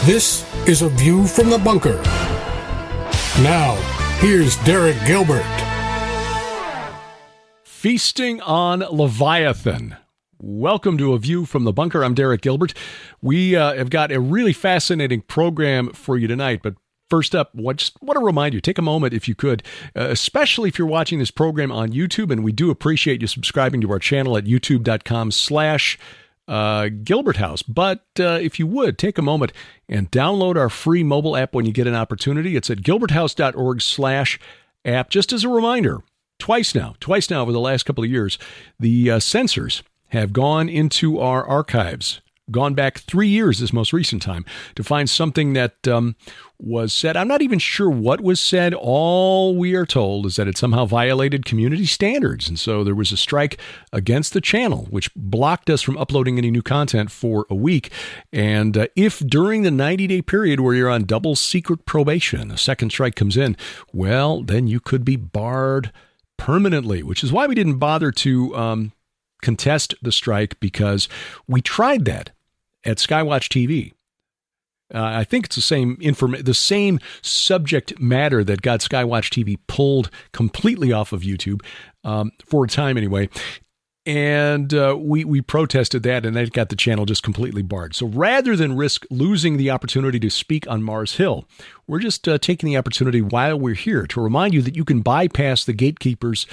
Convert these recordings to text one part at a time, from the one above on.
This is A View from the Bunker. Now, here's Derek Gilbert. Feasting on Leviathan. Welcome to A View from the Bunker. I'm Derek Gilbert. We have got a really fascinating program for you tonight, but first up, just want to remind you, take a moment if you could, especially if you're watching this program on YouTube, and we do appreciate you subscribing to our channel at youtube.com/Gilbert House. But if you would, take a moment and download our free mobile app when you get an opportunity. It's at gilberthouse.org/app. Just as a reminder, twice now over the last couple of years, the censors have gone into our archives, gone back 3 years this most recent time, to find something that was said. I'm not even sure what was said. All we are told is that it somehow violated community standards. And so there was a strike against the channel, which blocked us from uploading any new content for a week. And if during the 90-day period where you're on double secret probation, a second strike comes in, well, then you could be barred permanently, which is why we didn't bother to contest the strike, because we tried that at Skywatch TV. I think it's the same subject matter that got Skywatch TV pulled completely off of YouTube for a time anyway. And we protested that, and that got the channel just completely barred. So rather than risk losing the opportunity to speak on Mars Hill, we're just taking the opportunity while we're here to remind you that you can bypass the gatekeepers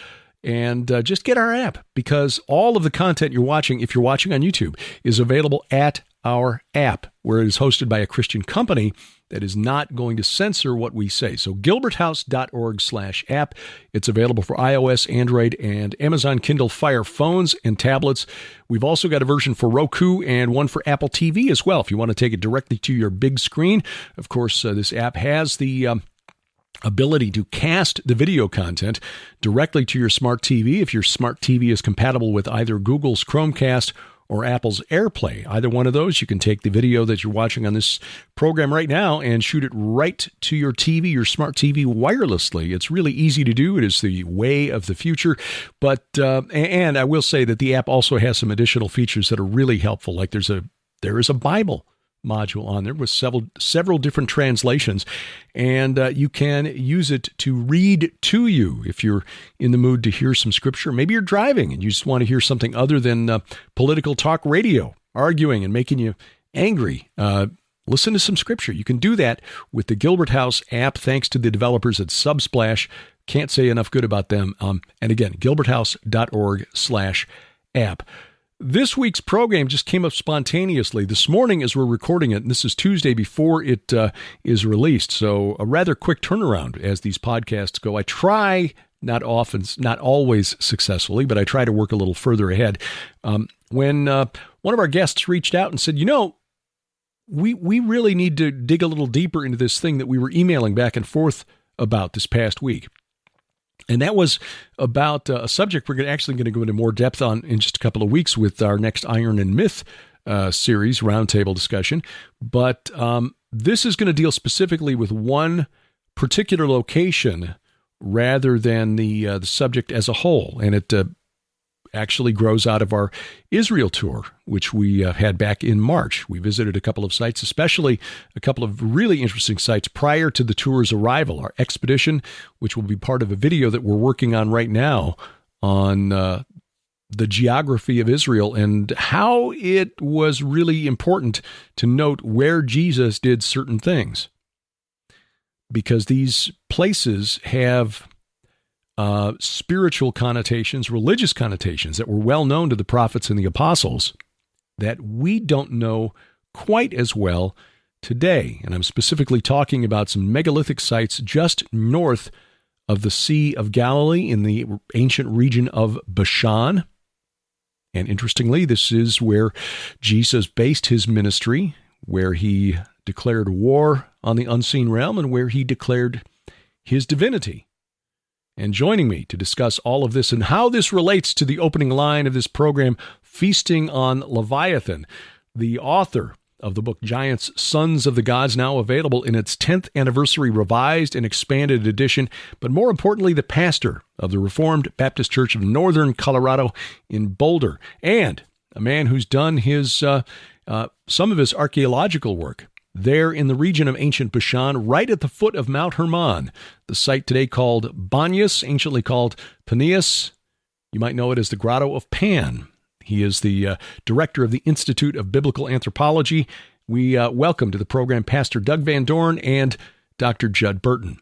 and just get our app, because all of the content you're watching, if you're watching on YouTube, is available at our app, where it is hosted by a Christian company that is not going to censor what we say. So gilberthouse.org/app. It's available for iOS, Android, and Amazon Kindle Fire phones and tablets. We've also got a version for Roku and one for Apple TV as well, if you want to take it directly to your big screen. Of course, this app has the ability to cast the video content directly to your smart TV if your smart TV is compatible with either Google's Chromecast or Apple's AirPlay. Either one of those, you can take the video that you're watching on this program right now and shoot it right to your TV, your smart TV, wirelessly. It's really easy to do. It is the way of the future. But and I will say that the app also has some additional features that are really helpful. Like there is a Bible module on there with several different translations, and you can use it to read to you if you're in the mood to hear some scripture. Maybe you're driving and you just want to hear something other than political talk radio arguing and making you angry. Listen to some scripture. You can do that with the Gilbert House app, thanks to the developers at Subsplash. Can't say enough good about them. And again, gilberthouse.org/app. This week's program just came up spontaneously this morning as we're recording it, and this is Tuesday before it is released, so a rather quick turnaround as these podcasts go. I try, not always successfully, but I try to work a little further ahead. When one of our guests reached out and said, we really need to dig a little deeper into this thing that we were emailing back and forth about this past week. And that was about a subject we're actually going to go into more depth on in just a couple of weeks with our next Iron and Myth series roundtable discussion. But this is going to deal specifically with one particular location rather than the subject as a whole. And it actually grows out of our Israel tour, which we had back in March. We visited a couple of sites, especially a couple of really interesting sites prior to the tour's arrival. Our expedition, which will be part of a video that we're working on right now on the geography of Israel and how it was really important to note where Jesus did certain things. Because these places have spiritual connotations, religious connotations that were well known to the prophets and the apostles that we don't know quite as well today. And I'm specifically talking about some megalithic sites just north of the Sea of Galilee in the ancient region of Bashan. And interestingly, this is where Jesus based his ministry, where he declared war on the unseen realm and where he declared his divinity. And joining me to discuss all of this and how this relates to the opening line of this program, Feasting on Leviathan, the author of the book Giants, Sons of the Gods, now available in its 10th anniversary revised and expanded edition, but more importantly, the pastor of the Reformed Baptist Church of Northern Colorado in Boulder, and a man who's done his some of his archaeological work there in the region of ancient Bashan, right at the foot of Mount Hermon, the site today called Banyas, anciently called Paneas. You might know it as the Grotto of Pan. He is the director of the Institute of Biblical Anthropology. We welcome to the program Pastor Doug Van Dorn and Dr. Judd Burton.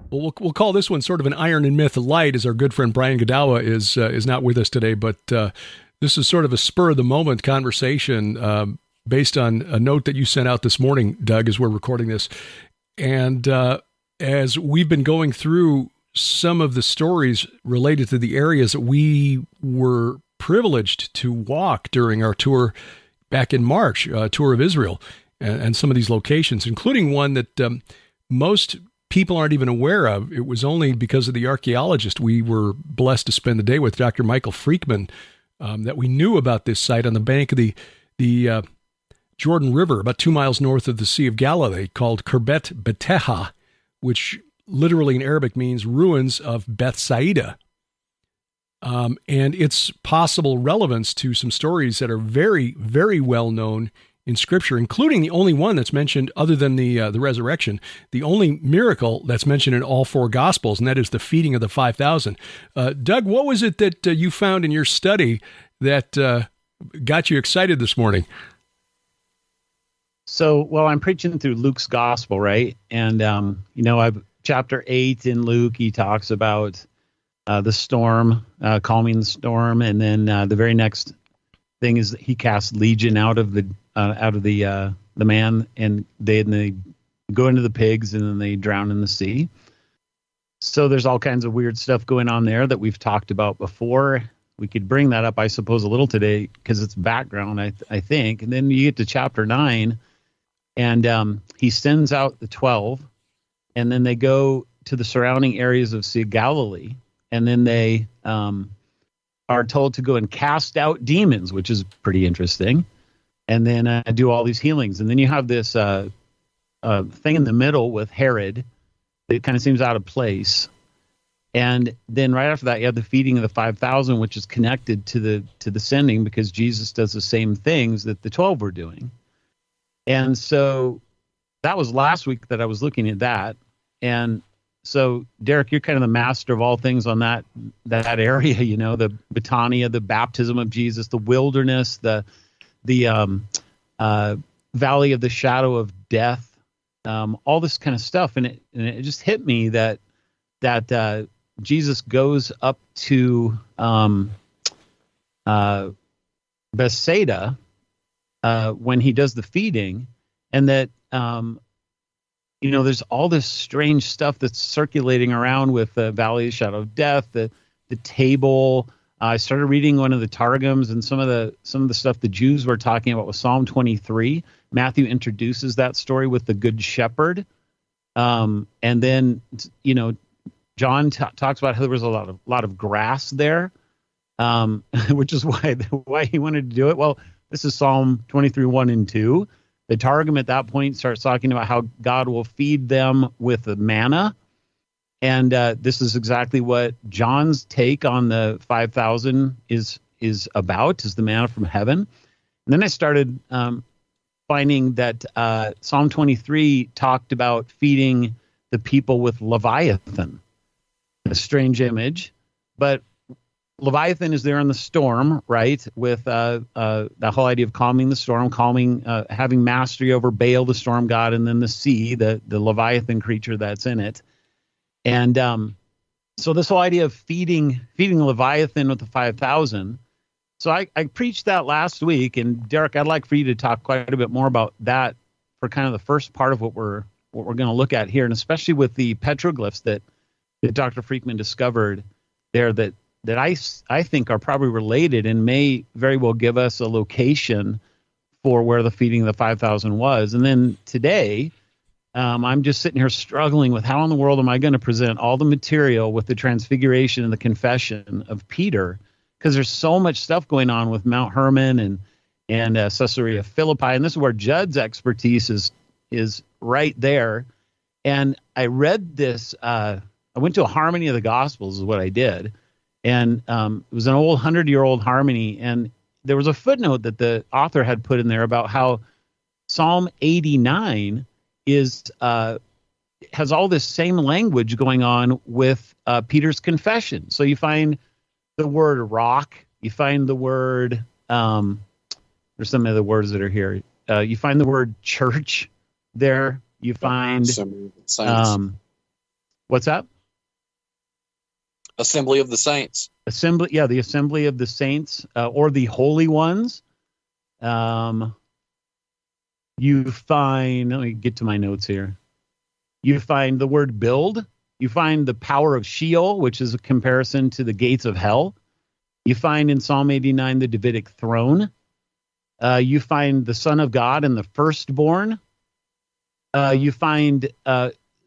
Well, we'll call this one sort of an Iron and Myth light, as our good friend Brian Godawa is not with us today, but this is sort of a spur-of-the-moment conversation based on a note that you sent out this morning, Doug, as we're recording this. And as we've been going through some of the stories related to the areas that we were privileged to walk during our tour back in March, tour of Israel, and some of these locations, including one that most people aren't even aware of. It was only because of the archaeologist we were blessed to spend the day with, Dr. Michael Freakman, that we knew about this site on the bank of the Jordan River, about 2 miles north of the Sea of Galilee, called Kerbet Beteha, which literally in Arabic means ruins of Bethsaida. And its possible relevance to some stories that are very, very well known in Scripture, including the only one that's mentioned other than the resurrection, the only miracle that's mentioned in all four Gospels, and that is the feeding of the 5,000. Doug, what was it that you found in your study that got you excited this morning? So, well, I'm preaching through Luke's Gospel, right? And, I've chapter 8 in Luke, he talks about the storm, calming the storm, and then the very next thing is that he casts legion out of the man, and they go into the pigs, and then they drown in the sea. So there's all kinds of weird stuff going on there that we've talked about before. We could bring that up, I suppose, a little today because it's background, I think. And then you get to chapter 9, and he sends out the 12, and then they go to the surrounding areas of Sea of Galilee, and then they are told to go and cast out demons, which is pretty interesting, and then do all these healings. And then you have this thing in the middle with Herod that kind of seems out of place. And then right after that, you have the feeding of the 5,000, which is connected to the sending, because Jesus does the same things that the 12 were doing. And so that was last week that I was looking at that. And so, Derek, you're kind of the master of all things on that area, the Betania, the baptism of Jesus, the wilderness, the valley of the shadow of death, all this kind of stuff. And it just hit me that Jesus goes up to Bethsaida when he does the feeding, and that there's all this strange stuff that's circulating around with the valley of the shadow of death, the table. I started reading one of the Targums, and some of the stuff the Jews were talking about was Psalm 23. Matthew introduces that story with the Good Shepherd, and then John talks about how there was a lot of grass there, which is why he wanted to do it. Well, this is Psalm 23, 1 and 2. The Targum at that point starts talking about how God will feed them with the manna. And this is exactly what John's take on the 5,000 is about, is the manna from heaven. And then I started finding that Psalm 23 talked about feeding the people with Leviathan, a strange image. But Leviathan is there in the storm, right, with the whole idea of calming the storm, having mastery over Baal, the storm god, and then the sea, the Leviathan creature that's in it. And so this whole idea of feeding Leviathan with the 5,000. So I preached that last week, and Derek, I'd like for you to talk quite a bit more about that for kind of the first part of what we're going to look at here, and especially with the petroglyphs that Dr. Freakman discovered there that I think are probably related and may very well give us a location for where the feeding of the 5,000 was. And then today, I'm just sitting here struggling with how in the world am I going to present all the material with the transfiguration and the confession of Peter, because there's so much stuff going on with Mount Hermon and Caesarea Philippi, and this is where Judd's expertise is right there. And I read this. I went to a harmony of the Gospels is what I did. And it was an old 100-year-old harmony, and there was a footnote that the author had put in there about how Psalm 89 is has all this same language going on with Peter's confession. So you find the word rock, you find the word, there's some other words that are here. You find the word church there. You find, what's that? Assembly of the saints. Assembly, yeah, the assembly of the saints, or the holy ones. You find, let me get to my notes here. You find the word build. You find the power of Sheol, which is a comparison to the gates of hell. You find in Psalm 89 the Davidic throne. You find the Son of God and the firstborn. You find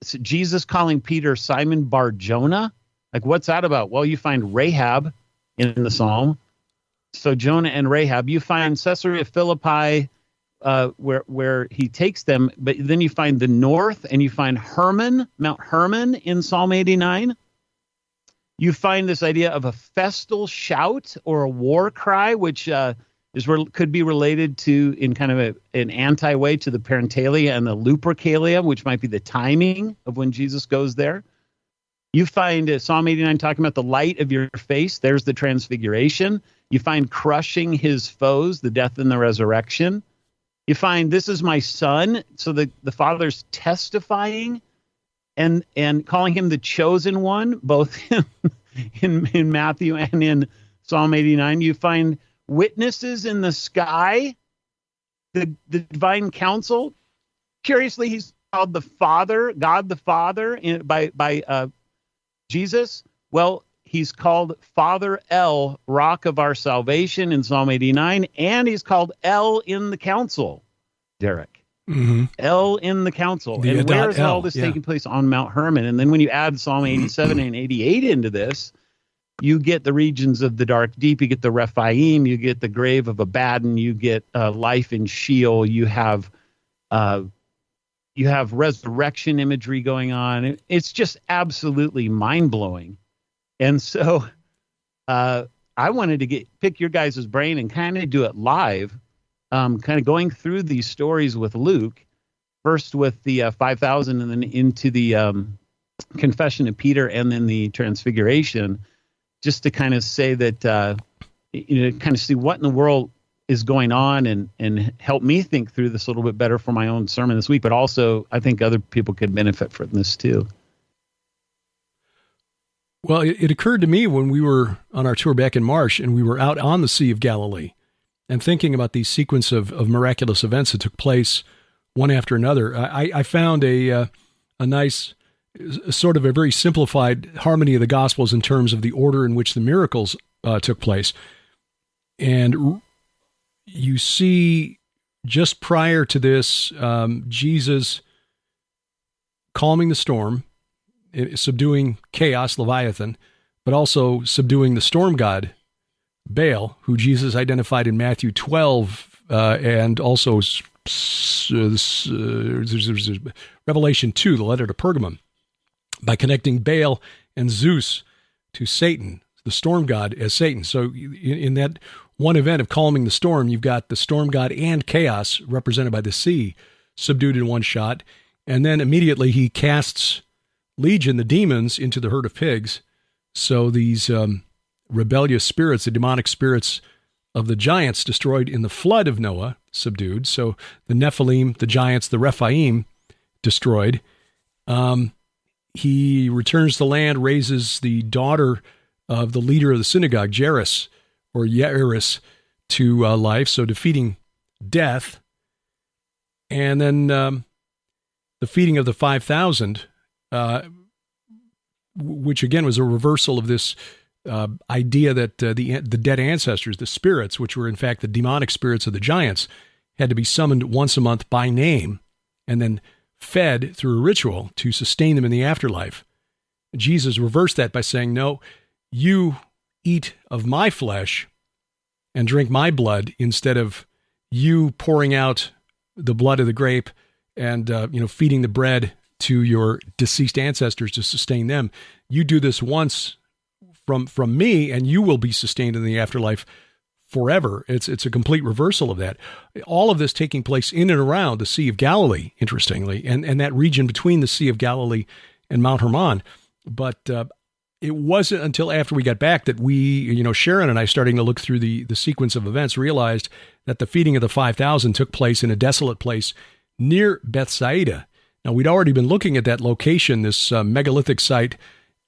Jesus calling Peter Simon Bar-Jonah. Like, what's that about? Well, you find Rahab in the Psalm. So Jonah and Rahab. You find Caesarea Philippi, where he takes them, but then you find the north, and you find Hermon, Mount Hermon in Psalm 89. You find this idea of a festal shout or a war cry, which could be related to, in kind of an anti-way, to the Parentalia and the Lupercalia, which might be the timing of when Jesus goes there. You find Psalm 89 talking about the light of your face. There's the transfiguration. You find crushing his foes, the death and the resurrection. You find this is my son. So the Father's testifying and calling him the chosen one, both in Matthew and in Psalm 89. You find witnesses in the sky, the divine council. Curiously, he's called the Father, God the Father, by Jesus. Well, he's called Father El, Rock of our salvation in Psalm 89, and he's called El in the council, Derek. Mm-hmm. El in the council. The and where is all El, this yeah. taking place? On Mount Hermon. And then when you add Psalm 87 and 88 into this, you get the regions of the dark deep, you get the Rephaim, you get the grave of Abaddon, you get life in Sheol, you have resurrection imagery going on. It's just absolutely mind-blowing. And so I wanted to pick your guys' brain and kind of do it live, kind of going through these stories with Luke, first with the 5,000 and then into the confession of Peter and then the transfiguration, just to kind of say that, kind of see what in the world is going on and help me think through this a little bit better for my own sermon this week. But also, I think other people could benefit from this too. Well, it occurred to me when we were on our tour back in March and we were out on the Sea of Galilee and thinking about these sequence of miraculous events that took place one after another. I found a nice, sort of a very simplified harmony of the Gospels in terms of the order in which the miracles took place. And you see just prior to this, Jesus calming the storm, subduing chaos, Leviathan, but also subduing the storm god, Baal, who Jesus identified in Matthew 12, and also Revelation 2, the letter to Pergamum, by connecting Baal and Zeus to Satan, the storm god, as Satan. So in that one event of calming the storm, you've got the storm god and chaos, represented by the sea, subdued in one shot, and then immediately he casts Legion, the demons, into the herd of pigs. So these rebellious spirits, the demonic spirits of the giants destroyed in the flood of Noah, subdued. So the Nephilim, the giants, the Rephaim, destroyed. He returns to the land, raises the daughter of the leader of the synagogue, Jairus, or Jairus, to life, so defeating death. And then the feeding of the 5,000, which again was a reversal of this idea that the dead ancestors, the spirits, which were in fact the demonic spirits of the giants, had to be summoned once a month by name and then fed through a ritual to sustain them in the afterlife. Jesus reversed that by saying, no, you eat of my flesh and drink my blood instead of you pouring out the blood of the grape and feeding the bread to your deceased ancestors to sustain them. You do this once from me, and you will be sustained in the afterlife forever. It's a complete reversal of that. All of this taking place in and around the Sea of Galilee, interestingly, and that region between the Sea of Galilee and Mount Hermon. But it wasn't until after we got back that we, Sharon and I, starting to look through the sequence of events, realized that the feeding of the 5,000 took place in a desolate place near Bethsaida. Now, we'd already been looking at that location, this megalithic site,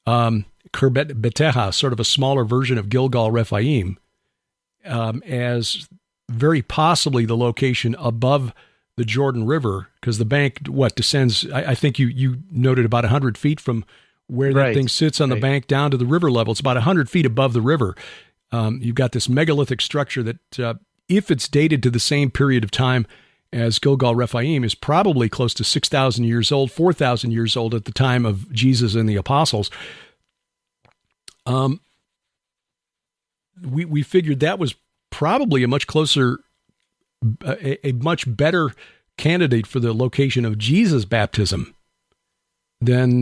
Khirbet Beteha, sort of a smaller version of Gilgal Rephaim, as very possibly the location above the Jordan River, because the bank, descends, I think you noted about 100 feet from where that thing sits on the bank down to the river level. It's about 100 feet above the river. You've got this megalithic structure that, if it's dated to the same period of time as Gilgal Rephaim, is probably close to 6,000 years old, 4,000 years old at the time of Jesus and the apostles. We figured that was probably a much closer, a much better candidate for the location of Jesus' baptism than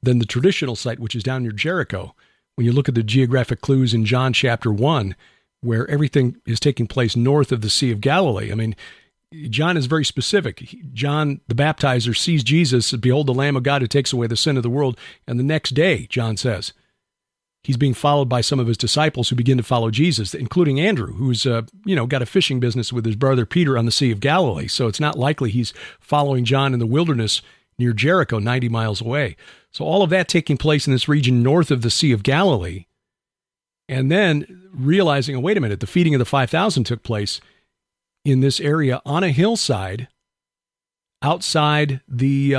the traditional site, which is down near Jericho. When you look at the geographic clues in John chapter 1, where everything is taking place north of the Sea of Galilee. I mean, John is very specific. John, the baptizer, sees Jesus, behold, the Lamb of God who takes away the sin of the world. And the next day, John says, he's being followed by some of his disciples who begin to follow Jesus, including Andrew, who's, got a fishing business with his brother Peter on the Sea of Galilee. So it's not likely he's following John in the wilderness near Jericho, 90 miles away. So all of that taking place in this region north of the Sea of Galilee. And then realizing, oh, wait a minute, the feeding of the 5,000 took place in this area on a hillside outside the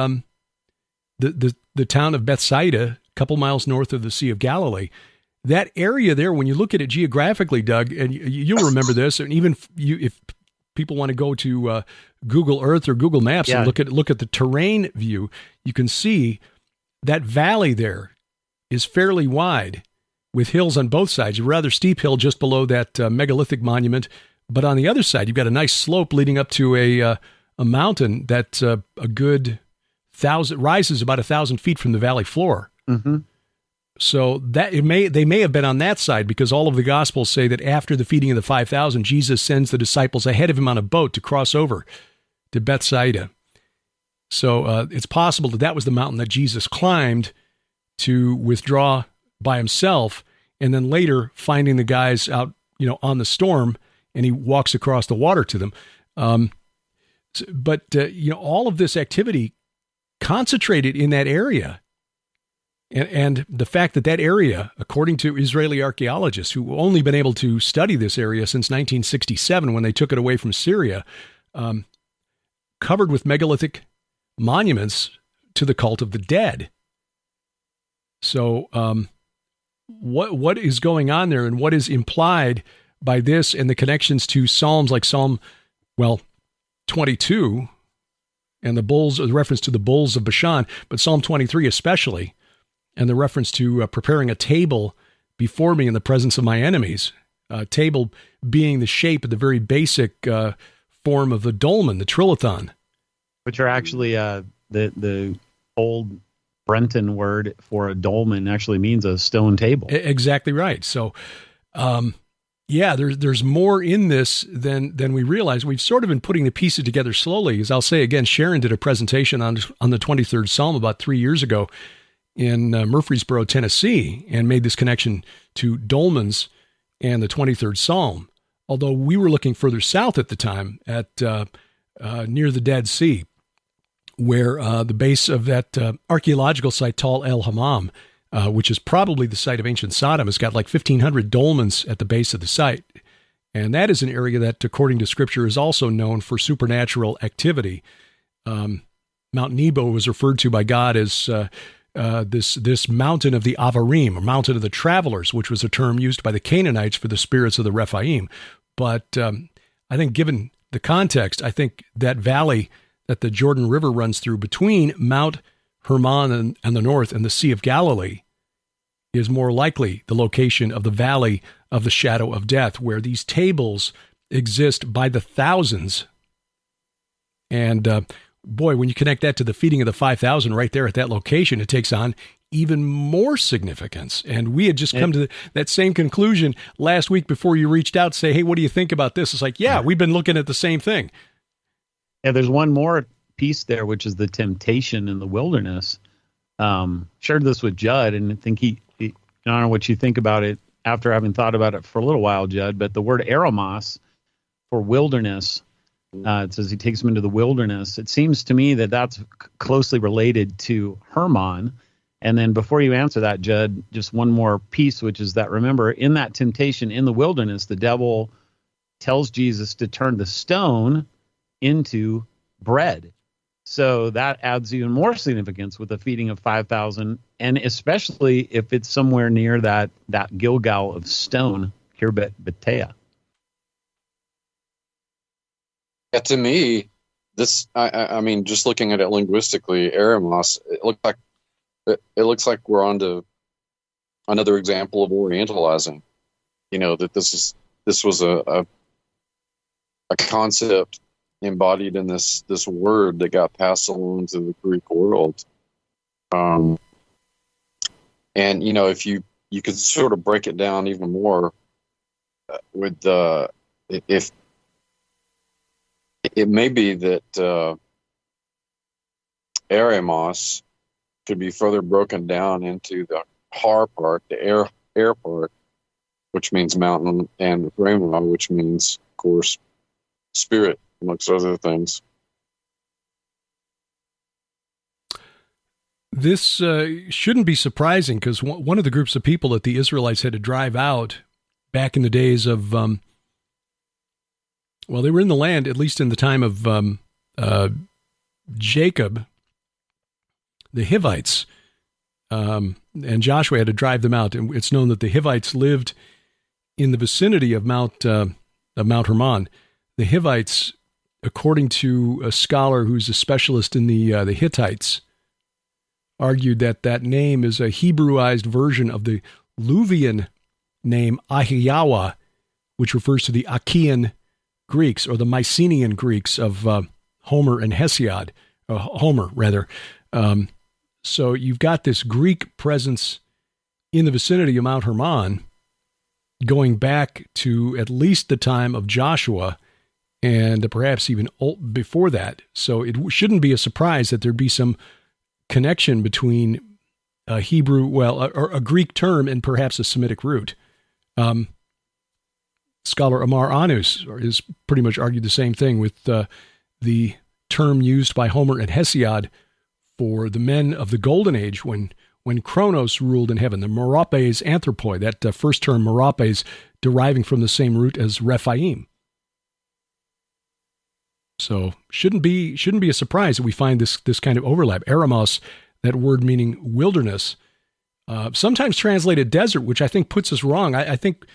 town of Bethsaida, a couple miles north of the Sea of Galilee. That area there, when you look at it geographically, Doug, and you'll remember this, and even if people want to go to Google Earth or Google Maps and look at the terrain view, you can see that valley there is fairly wide with hills on both sides. A rather steep hill just below that megalithic monument, but on the other side, you've got a nice slope leading up to a mountain that a good 1,000 rises about 1,000 feet from the valley floor. Mm-hmm. So that they may have been on that side, because all of the Gospels say that after the feeding of the 5,000, Jesus sends the disciples ahead of him on a boat to cross over to Bethsaida. So it's possible that was the mountain that Jesus climbed to withdraw by himself, and then later finding the guys out, on the storm, and he walks across the water to them. But all of this activity concentrated in that area. And the fact that area, according to Israeli archaeologists who have only been able to study this area since 1967 when they took it away from Syria, covered with megalithic monuments to the cult of the dead. So what is going on there, and what is implied by this and the connections to Psalms like Psalm 22 and the reference to the bulls of Bashan, but Psalm 23 especially, and the reference to preparing a table before me in the presence of my enemies, table being the shape of the very basic form of the dolmen, the trilithon. Which are actually the old Brenton word for a dolmen actually means a stone table. Exactly right. So, there's more in this than we realize. We've sort of been putting the pieces together slowly. As I'll say again, Sharon did a presentation on the 23rd Psalm about 3 years ago in Murfreesboro, Tennessee, and made this connection to dolmens and the 23rd Psalm. Although we were looking further south at the time at near the Dead Sea, where the base of that archaeological site, Tal El Hammam, which is probably the site of ancient Sodom, has got like 1,500 dolmens at the base of the site. And that is an area that, according to Scripture, is also known for supernatural activity. Mount Nebo was referred to by God as this mountain of the Avarim, or mountain of the travelers, which was a term used by the Canaanites for the spirits of the Rephaim. But I think given the context, I think that valley that the Jordan River runs through between Mount Hermon and the north and the Sea of Galilee is more likely the location of the Valley of the Shadow of Death, where these tables exist by the thousands. And boy, when you connect that to the feeding of the 5,000 right there at that location, it takes on even more significance. And we had just come to that same conclusion last week before you reached out to say, hey, what do you think about this? It's like, yeah, we've been looking at the same thing. Yeah, there's one more piece there, which is the temptation in the wilderness. Shared this with Judd, and I think I don't know what you think about it after having thought about it for a little while, Judd, but the word eremos for wilderness, it says he takes him into the wilderness. It seems to me that that's closely related to Hermon. And then before you answer that, Judd, just one more piece, which is that, remember, in that temptation in the wilderness, the devil tells Jesus to turn the stone into bread. So that adds even more significance with the feeding of 5,000, and especially if it's somewhere near that Gilgal of stone, Kirbet Batea. Yeah, to me, this I mean, just looking at it linguistically, eremos, it looks like we're on to another example of Orientalizing. You know, that this was a concept embodied in this word that got passed along to the Greek world. And you know, if you could sort of break it down even more with if it may be that eremos could be further broken down into the har part, the air part, which means mountain, and rhema, which means, of course, spirit, amongst other things. This shouldn't be surprising, because one of the groups of people that the Israelites had to drive out back in the days of, they were in the land, at least in the time of Jacob, the Hivites, and Joshua had to drive them out. And it's known that the Hivites lived in the vicinity of Mount Hermon. The Hivites, according to a scholar who's a specialist in the Hittites, argued that name is a Hebrewized version of the Luvian name Ahiyawa, which refers to the Achaean Greeks, or the Mycenaean Greeks of Homer and Hesiod, Homer rather. So you've got this Greek presence in the vicinity of Mount Hermon going back to at least the time of Joshua, and perhaps even before that. So it shouldn't be a surprise that there'd be some connection between a Hebrew, or a Greek term, and perhaps a Semitic root. Scholar Amar Anus has pretty much argued the same thing with the term used by Homer and Hesiod for the men of the Golden Age when Kronos ruled in heaven, the Meropes Anthropoi, that first term Meropes deriving from the same root as Rephaim. So shouldn't be a surprise that we find this kind of overlap. Eremos, that word meaning wilderness, sometimes translated desert, which I think puts us wrong. I think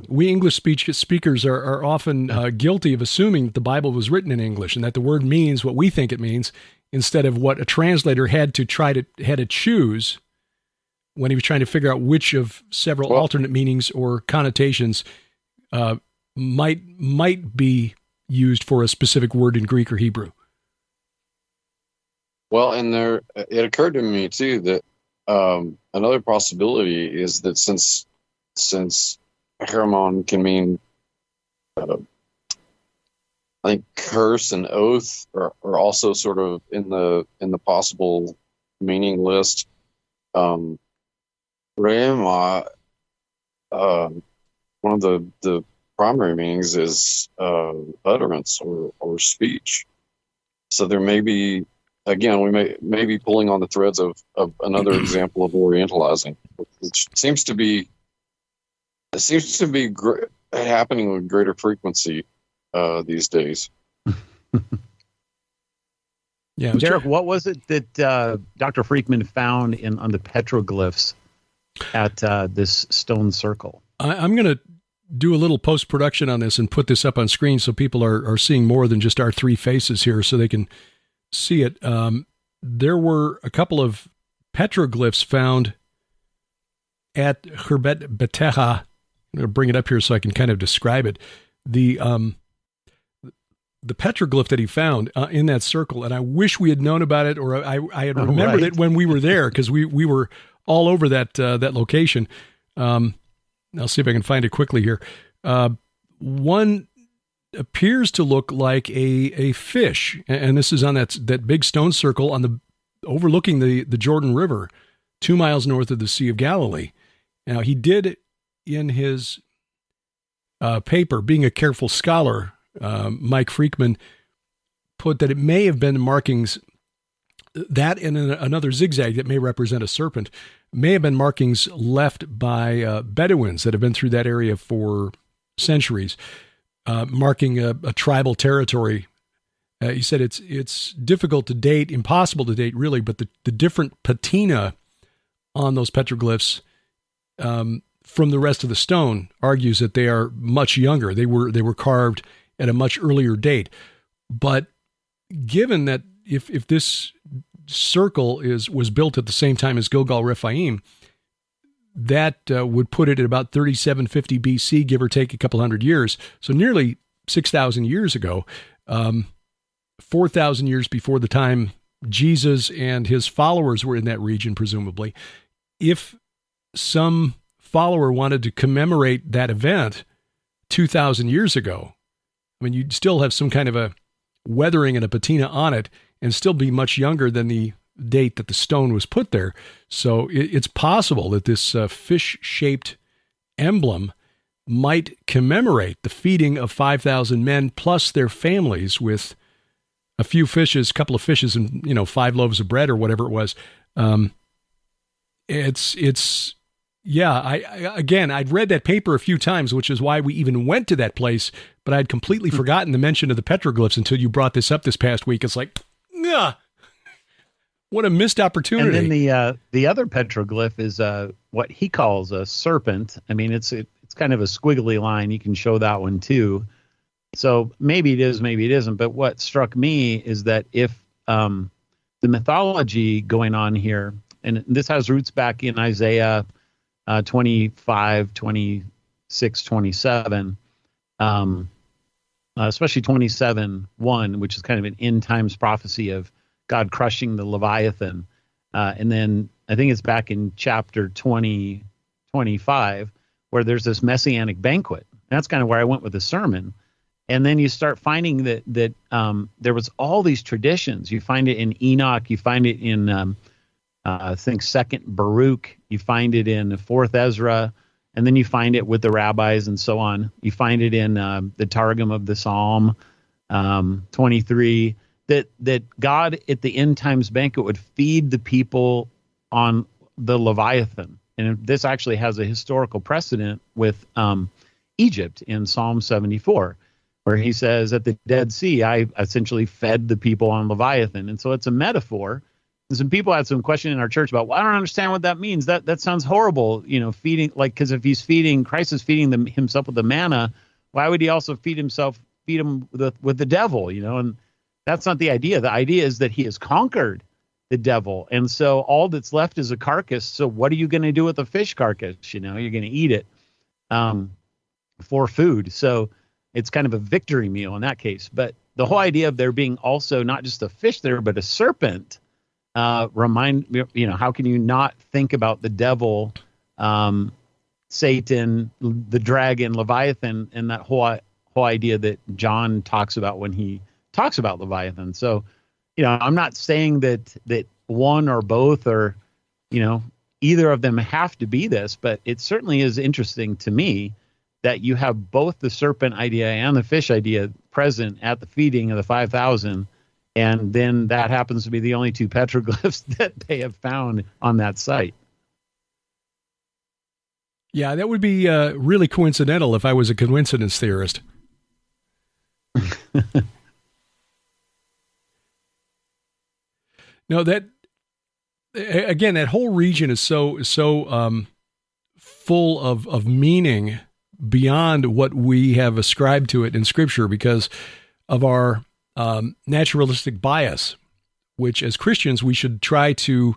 we English speakers are often guilty of assuming that the Bible was written in English and that the word means what we think it means, instead of what a translator had to choose when he was trying to figure out which of several alternate meanings or connotations might be used for a specific word in Greek or Hebrew. Well, and it occurred to me too that another possibility is that since Hermon can mean, I think, curse and oath are also sort of in the possible meaning list. Rhema, one of the primary meanings is utterance or speech. So there may be, again, we may be pulling on the threads of another example of Orientalizing, which seems to be happening with greater frequency these days. Yeah, Derek, what was it that Dr. Freakman found on the petroglyphs at this stone circle? I'm going to do a little post-production on this and put this up on screen so people are seeing more than just our three faces here, so they can see it. There were a couple of petroglyphs found at Khirbet Bateha. I'm going to bring it up here so I can kind of describe it. The petroglyph that he found in that circle, and I wish we had known about it, or I had remembered it when we were there, because we were all over that location. I'll see if I can find it quickly here. One appears to look like a fish, and this is on that big stone circle overlooking the Jordan River, 2 miles north of the Sea of Galilee. Now, he did in his paper, being a careful scholar, Mike Freakman put that it may have been markings, that and another zigzag that may represent a serpent, may have been markings left by Bedouins that have been through that area for centuries, marking a tribal territory. He said it's difficult to date, impossible to date really, but the different patina on those petroglyphs from the rest of the stone argues that they are much younger. They were carved at a much earlier date. But given that if this circle was built at the same time as Gilgal Rephaim, that would put it at about 3750 BC, give or take a couple hundred years. So nearly 6,000 years ago, 4,000 years before the time Jesus and his followers were in that region, presumably. If some follower wanted to commemorate that event 2,000 years ago, I mean, you'd still have some kind of a weathering and a patina on it and still be much younger than the date that the stone was put there. So it's possible that this fish-shaped emblem might commemorate the feeding of 5,000 men plus their families with a few fishes, couple of fishes, and 5 loaves of bread or whatever it was. I'd read that paper a few times, which is why we even went to that place, but I'd completely forgotten the mention of the petroglyphs until you brought this up this past week. It's like, what a missed opportunity. And then the other petroglyph is what he calls a serpent. I mean, it's kind of a squiggly line. You can show that one too. So maybe it is, maybe it isn't. But what struck me is that if the mythology going on here, and this has roots back in Isaiah 25, 26, 27, especially 27:1, which is kind of an end times prophecy of God crushing the Leviathan. And then I think it's back in chapter 20, 25, where there's this messianic banquet. And that's kind of where I went with the sermon. And then you start finding that there was all these traditions. You find it in Enoch. You find it in, I think, 2nd Baruch. You find it in 4th Ezra. And then you find it with the rabbis and so on. You find it in the Targum of the Psalm 23, that God at the end times banquet would feed the people on the Leviathan. And this actually has a historical precedent with Egypt in Psalm 74. Where he says, at the Dead Sea, I essentially fed the people on Leviathan. And so it's a metaphor. And some people had some question in our church about, well, I don't understand what that means. That sounds horrible, feeding, because if Christ is feeding himself with the manna, why would he also feed him with the devil, And that's not the idea. The idea is that he has conquered the devil. And so all that's left is a carcass. So what are you going to do with the fish carcass? You're going to eat it for food. So it's kind of a victory meal in that case. But the whole idea of there being also not just a fish there, but a serpent, how can you not think about the devil, Satan, the dragon, Leviathan, and that whole idea that John talks about when he talks about Leviathan. So, I'm not saying that one or both or, either of them have to be this, but it certainly is interesting to me that you have both the serpent idea and the fish idea present at the feeding of the 5,000, and then that happens to be the only 2 petroglyphs that they have found on that site. Yeah, that would be really coincidental if I was a coincidence theorist. No, that whole region is so full of meaning beyond what we have ascribed to it in Scripture because of our naturalistic bias, which as Christians we should try to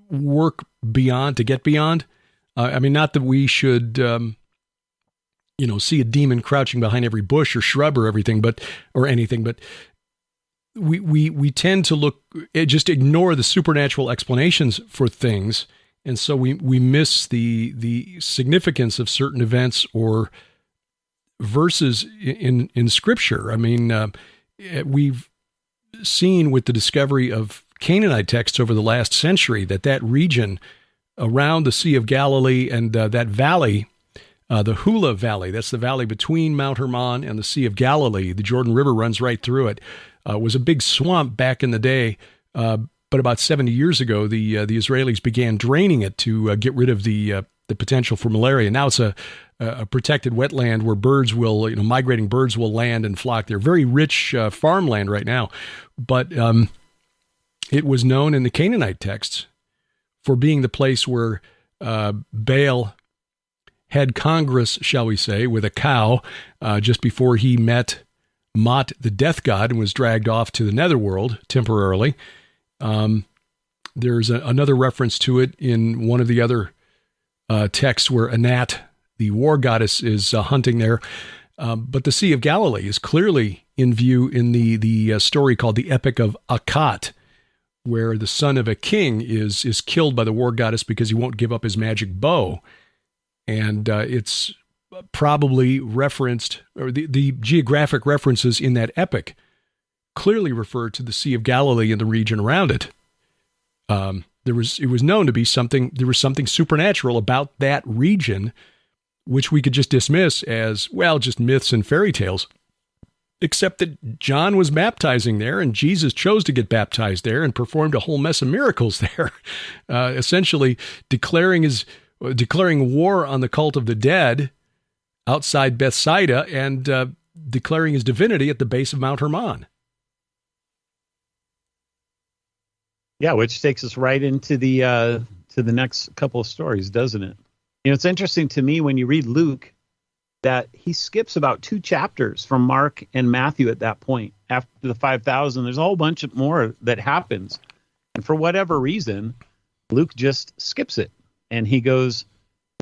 work beyond, to get beyond. Not that we should, see a demon crouching behind every bush or shrub or anything, but we tend to just ignore the supernatural explanations for things, and so we miss the significance of certain events or verses in Scripture. I mean, we've seen with the discovery of Canaanite texts over the last century that region around the Sea of Galilee and that valley, the Hula Valley, that's the valley between Mount Hermon and the Sea of Galilee, the Jordan River runs right through it, was a big swamp back in the day, but about 70 years ago, the Israelis began draining it to get rid of the potential for malaria. Now it's a protected wetland where birds will, migrating birds will land and flock there. Very rich farmland right now, but it was known in the Canaanite texts for being the place where Baal had congress, shall we say, with a cow just before he met Mot, the death god, and was dragged off to the netherworld temporarily. There's another reference to it in one of the other texts where Anat, the war goddess, is hunting there. But the Sea of Galilee is clearly in view in the story called the Epic of Akkad, where the son of a king is killed by the war goddess because he won't give up his magic bow. And it's probably referenced, or the geographic references in that epic clearly refer to the Sea of Galilee and the region around it. It was known to be there was something supernatural about that region, which we could just dismiss as, well, just myths and fairy tales, except that John was baptizing there and Jesus chose to get baptized there and performed a whole mess of miracles there, essentially declaring war on the cult of the dead outside Bethsaida and declaring his divinity at the base of Mount Hermon. Yeah, which takes us right into the next couple of stories, doesn't it? It's interesting to me when you read Luke that he skips about 2 chapters from Mark and Matthew at that point. After the 5,000, there's a whole bunch more that happens. And for whatever reason, Luke just skips it. And he goes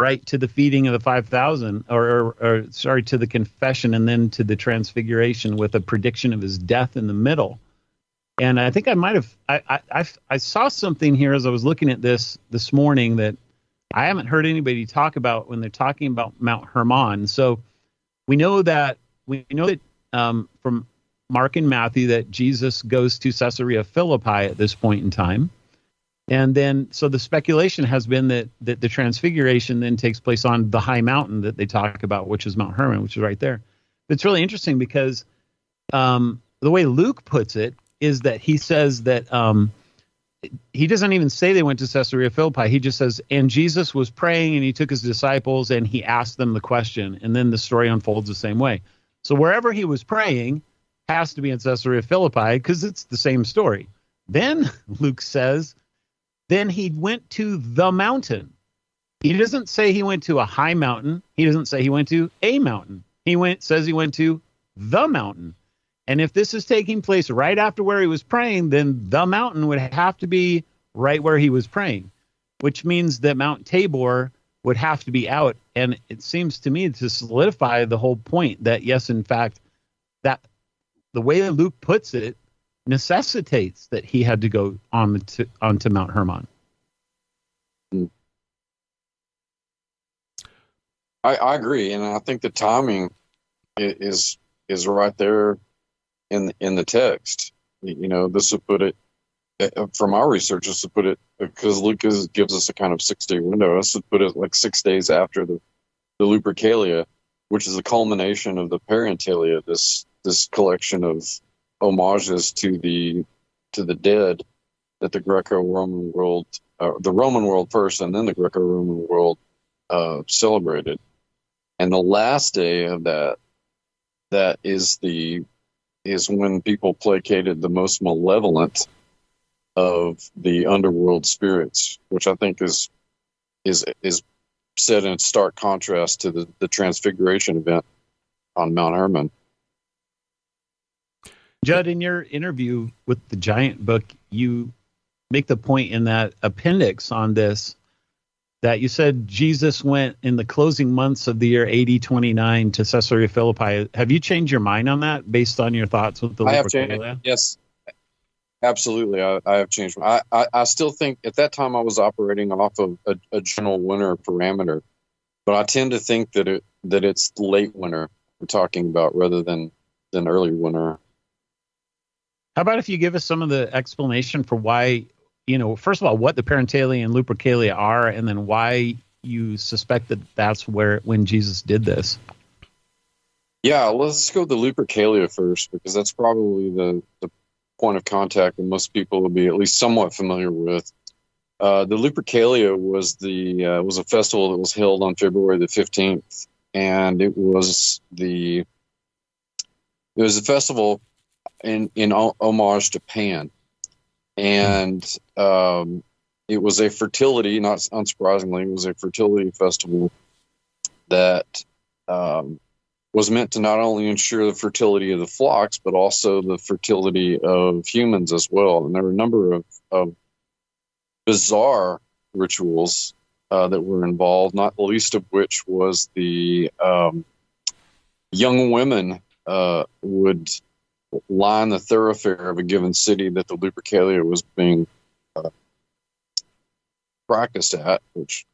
right to the feeding of the 5,000, or to the confession and then to the transfiguration with a prediction of his death in the middle. And I think I might have, I saw something here as I was looking at this morning that I haven't heard anybody talk about when they're talking about Mount Hermon. So we know that from Mark and Matthew that Jesus goes to Caesarea Philippi at this point in time. And then, so the speculation has been that the transfiguration then takes place on the high mountain that they talk about, which is Mount Hermon, which is right there. But it's really interesting because the way Luke puts it is that he says that he doesn't even say they went to Caesarea Philippi. He just says, and Jesus was praying and he took his disciples and he asked them the question. And then the story unfolds the same way. So wherever he was praying has to be in Caesarea Philippi because it's the same story. Then Luke says, then he went to the mountain. He doesn't say he went to a high mountain. He doesn't say he went to a mountain. Says he went to the mountain. And if this is taking place right after where he was praying, then the mountain would have to be right where he was praying, which means that Mount Tabor would have to be out. And it seems to me to solidify the whole point that, yes, in fact, that the way that Luke puts it necessitates that he had to go onto Mount Hermon. I agree. And I think the timing is right there in the text. This would put it, from our research, this would put it, because Luke gives us a kind of 6-day window, this would put it like 6 days after the Lupercalia, which is the culmination of the Parentalia, this collection of homages to the dead that the Greco-Roman world, the Roman world first, and then the Greco-Roman world celebrated. And the last day of that is when people placated the most malevolent of the underworld spirits, which I think is set in stark contrast to the Transfiguration event on Mount Hermon. Judd, in your interview with the Giant Book, you make the point in that appendix on this that you said Jesus went in the closing months of the year AD 29 to Caesarea Philippi. Have you changed your mind on that based on your thoughts with the I have changed. Yes, Absolutely, I have changed. I still think at that time I was operating off of a general winter parameter, but I tend to think that it's late winter we're talking about rather than early winter. How about if you give us some of the explanation for why, first of all, what the Parentalia and Lupercalia are, and then why you suspect that that's when Jesus did this? Yeah, let's go with the Lupercalia first, because that's probably the point of contact that most people will be at least somewhat familiar with. The Lupercalia was a festival that was held on February the 15th, and it was a festival in homage to Pan, and it was a fertility, not unsurprisingly, it was a fertility festival that was meant to not only ensure the fertility of the flocks, but also the fertility of humans as well. And there were a number of bizarre rituals that were involved, not the least of which was the young women would line the thoroughfare of a given city that the Lupercalia was being practiced at, which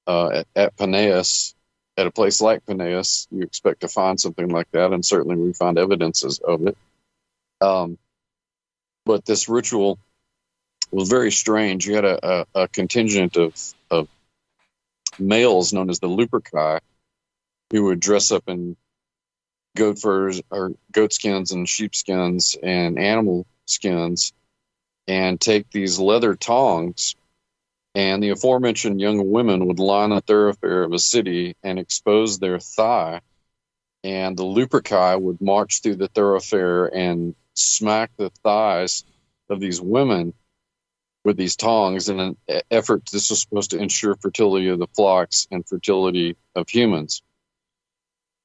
at Paneas, at a place like Paneas, you expect to find something like that, and certainly we found evidences of it. But this ritual was very strange. You had a contingent of males known as the Luperci who would dress up in goat furs or goat skins and sheep skins and animal skins and take these leather tongs, and the aforementioned young women would line a thoroughfare of a city and expose their thigh, and the Luperci would march through the thoroughfare and smack the thighs of these women with these tongs in an effort. This was supposed to ensure fertility of the flocks and fertility of humans.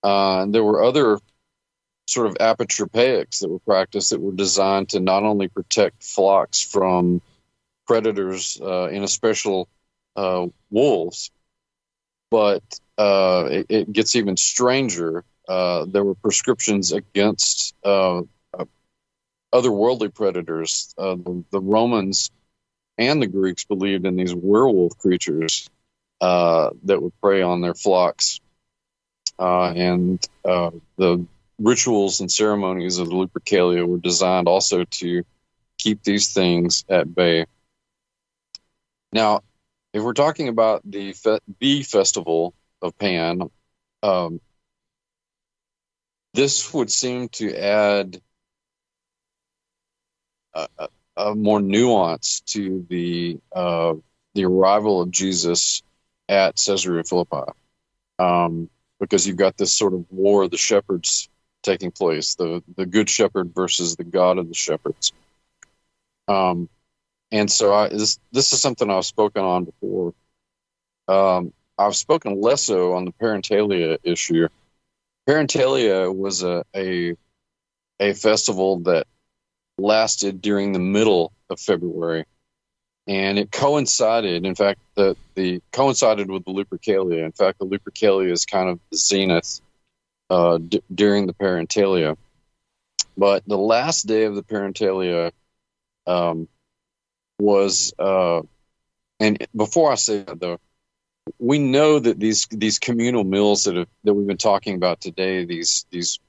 And there were other sort of apotropaics that were practiced that were designed to not only protect flocks from predators, in especial wolves, but it gets even stranger. There were prescriptions against otherworldly predators. The Romans and the Greeks believed in these werewolf creatures that would prey on their flocks. And the rituals and ceremonies of the Lupercalia were designed also to keep these things at bay. Now, if we're talking about the festival of Pan, this would seem to add a more nuance to the arrival of Jesus at Caesarea Philippi, because you've got this sort of war of the shepherds taking place, the good shepherd versus the God of the shepherds. And so this is something I've spoken on before. I've spoken less so on the Parentalia issue. Parentalia was a festival that lasted during the middle of February, and it coincided. In fact, coincided with the Lupercalia. In fact, the Lupercalia is kind of the zenith during the Parentalia. But the last day of the Parentalia was, and before I say that though, we know that these communal meals that we've been talking about today, these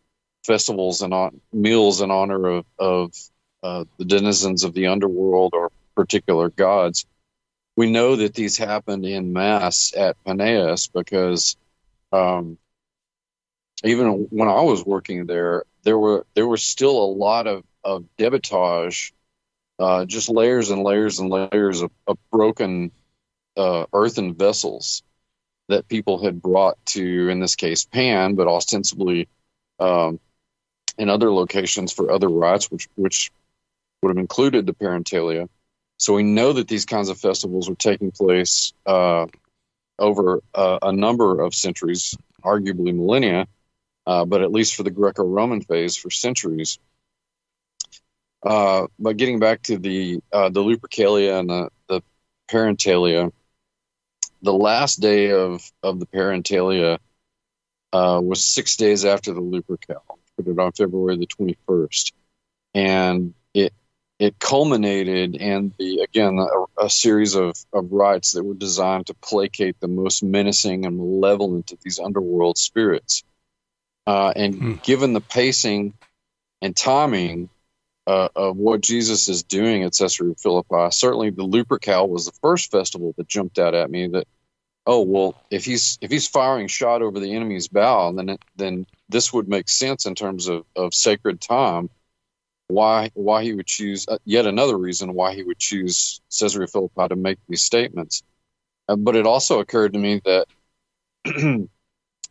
festivals and meals in honor of the denizens of the underworld or particular gods, we know that these happened in mass at Paneas because even when I was working there were still a lot of debitage, just layers and layers and layers of broken earthen vessels that people had brought to, in this case, Pan, but ostensibly in other locations for other rites, which would have included the Parentalia. So we know that these kinds of festivals were taking place over a number of centuries, arguably millennia, but at least for the Greco-Roman phase, for centuries. But getting back to the Lupercalia and the Parentalia, the last day of the Parentalia was 6 days after the Lupercal. Put it on February the 21st, and it culminated in a series of rites that were designed to placate the most menacing and malevolent of these underworld spirits. Given the pacing and timing of what Jesus is doing at Caesarea Philippi, certainly the Lupercal was the first festival that jumped out at me. That, oh well, if he's firing shot over the enemy's bow, then this would make sense in terms of sacred time. Why he would choose yet another reason why he would choose Caesarea Philippi to make these statements. But it also occurred to me that it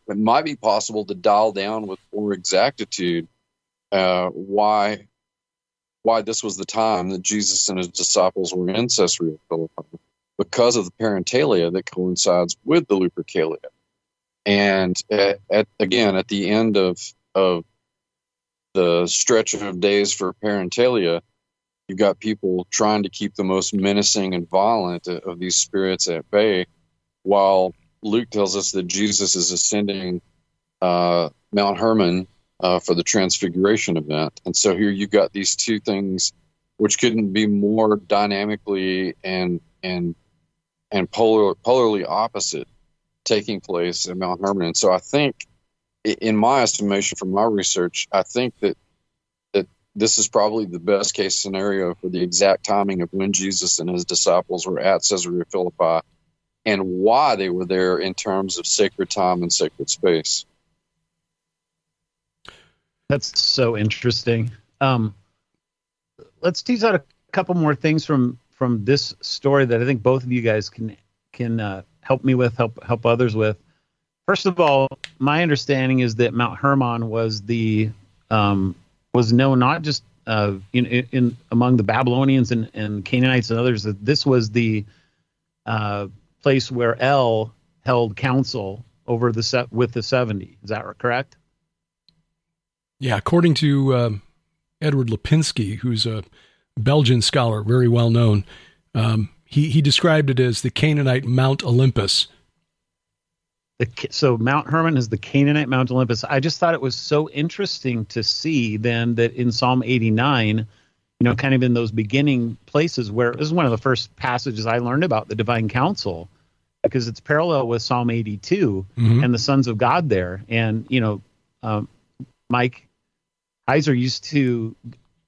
might be possible to dial down with more exactitude why this was the time that Jesus and his disciples were in Caesarea Philippi, because of the parentalia that coincides with the Lupercalia. And at the end of the stretch of days for parentalia, you've got people trying to keep the most menacing and violent of these spirits at bay, while Luke tells us that Jesus is ascending Mount Hermon for the Transfiguration event. And so here you've got these two things which couldn't be more dynamically and polarly opposite taking place at Mount Hermon. And so I think, in my estimation from my research, I think that this is probably the best case scenario for the exact timing of when Jesus and his disciples were at Caesarea Philippi and why they were there in terms of sacred time and sacred space. That's so interesting. Let's tease out a couple more things from this story that I think both of you guys can help me with, help others with. First of all, my understanding is that Mount Hermon was was known not just in among the Babylonians and Canaanites and others, that this was the place where El held council over with the 70. Is that correct? Yeah, according to Edward Lipinski, who's a Belgian scholar, very well known, he described it as the Canaanite Mount Olympus. So Mount Hermon is the Canaanite Mount Olympus. I just thought it was so interesting to see then that in Psalm 89, kind of in those beginning places where this is one of the first passages I learned about the divine council, because it's parallel with Psalm 82 and the sons of God there. And, Mike Heiser used to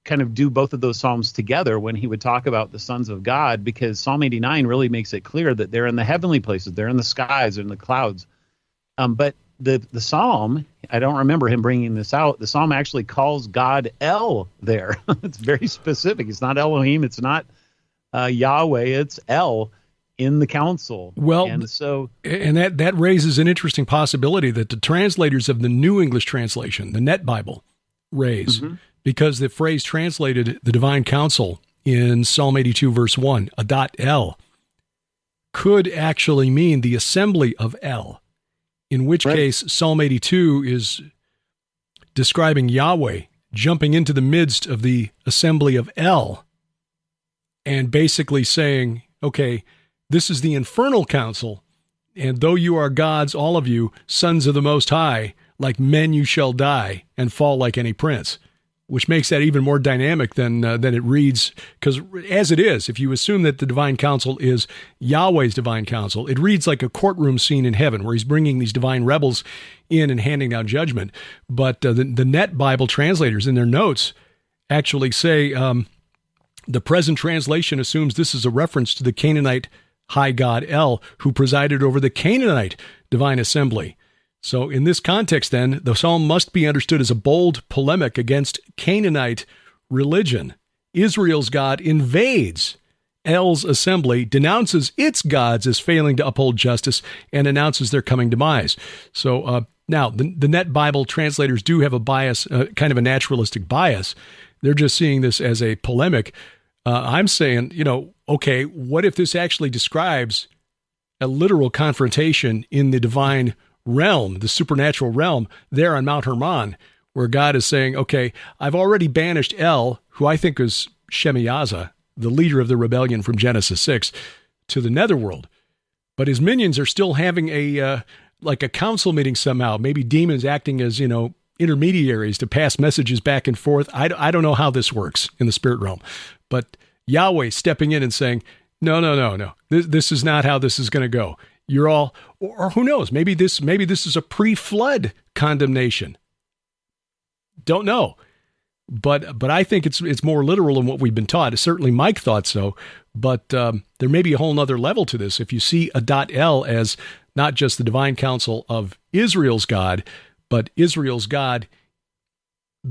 kind of do both of those Psalms together when he would talk about the sons of God, because Psalm 89 really makes it clear that they're in the heavenly places, they're in the skies, they're in the clouds. But the Psalm, I don't remember him bringing this out, the Psalm actually calls God El there. It's very specific. It's not Elohim, it's not Yahweh, it's El in the council. Well, and that raises an interesting possibility that the translators of the New English Translation, the Net Bible, raise, because the phrase translated the divine council in Psalm 82 verse 1, El, could actually mean the assembly of El, in which case Psalm 82 is describing Yahweh jumping into the midst of the assembly of El and basically saying, okay, this is the infernal council, and though you are gods, all of you, sons of the Most High, like men you shall die and fall like any prince, which makes that even more dynamic than it reads. Because as it is, if you assume that the divine council is Yahweh's divine council, it reads like a courtroom scene in heaven where he's bringing these divine rebels in and handing down judgment. But the Net Bible translators in their notes actually say the present translation assumes this is a reference to the Canaanite high god El, who presided over the Canaanite divine assembly. So in this context, then, the psalm must be understood as a bold polemic against Canaanite religion. Israel's God invades El's assembly, denounces its gods as failing to uphold justice, and announces their coming demise. So now, the Net Bible translators do have a bias, kind of a naturalistic bias. They're just seeing this as a polemic. I'm saying, okay, what if this actually describes a literal confrontation in the divine realm, the supernatural realm there on Mount Hermon, where God is saying, okay, I've already banished El, who I think is Shemiyaza, the leader of the rebellion from Genesis 6, to the netherworld. But his minions are still having a council meeting somehow, maybe demons acting as, intermediaries to pass messages back and forth. I don't know how this works in the spirit realm, but Yahweh stepping in and saying, no. This is not how this is going to go. You're all, or who knows? Maybe this is a pre-flood condemnation. Don't know. But I think it's more literal than what we've been taught. Certainly Mike thought so, but there may be a whole nother level to this. If you see Adat-El as not just the divine counsel of Israel's God, but Israel's God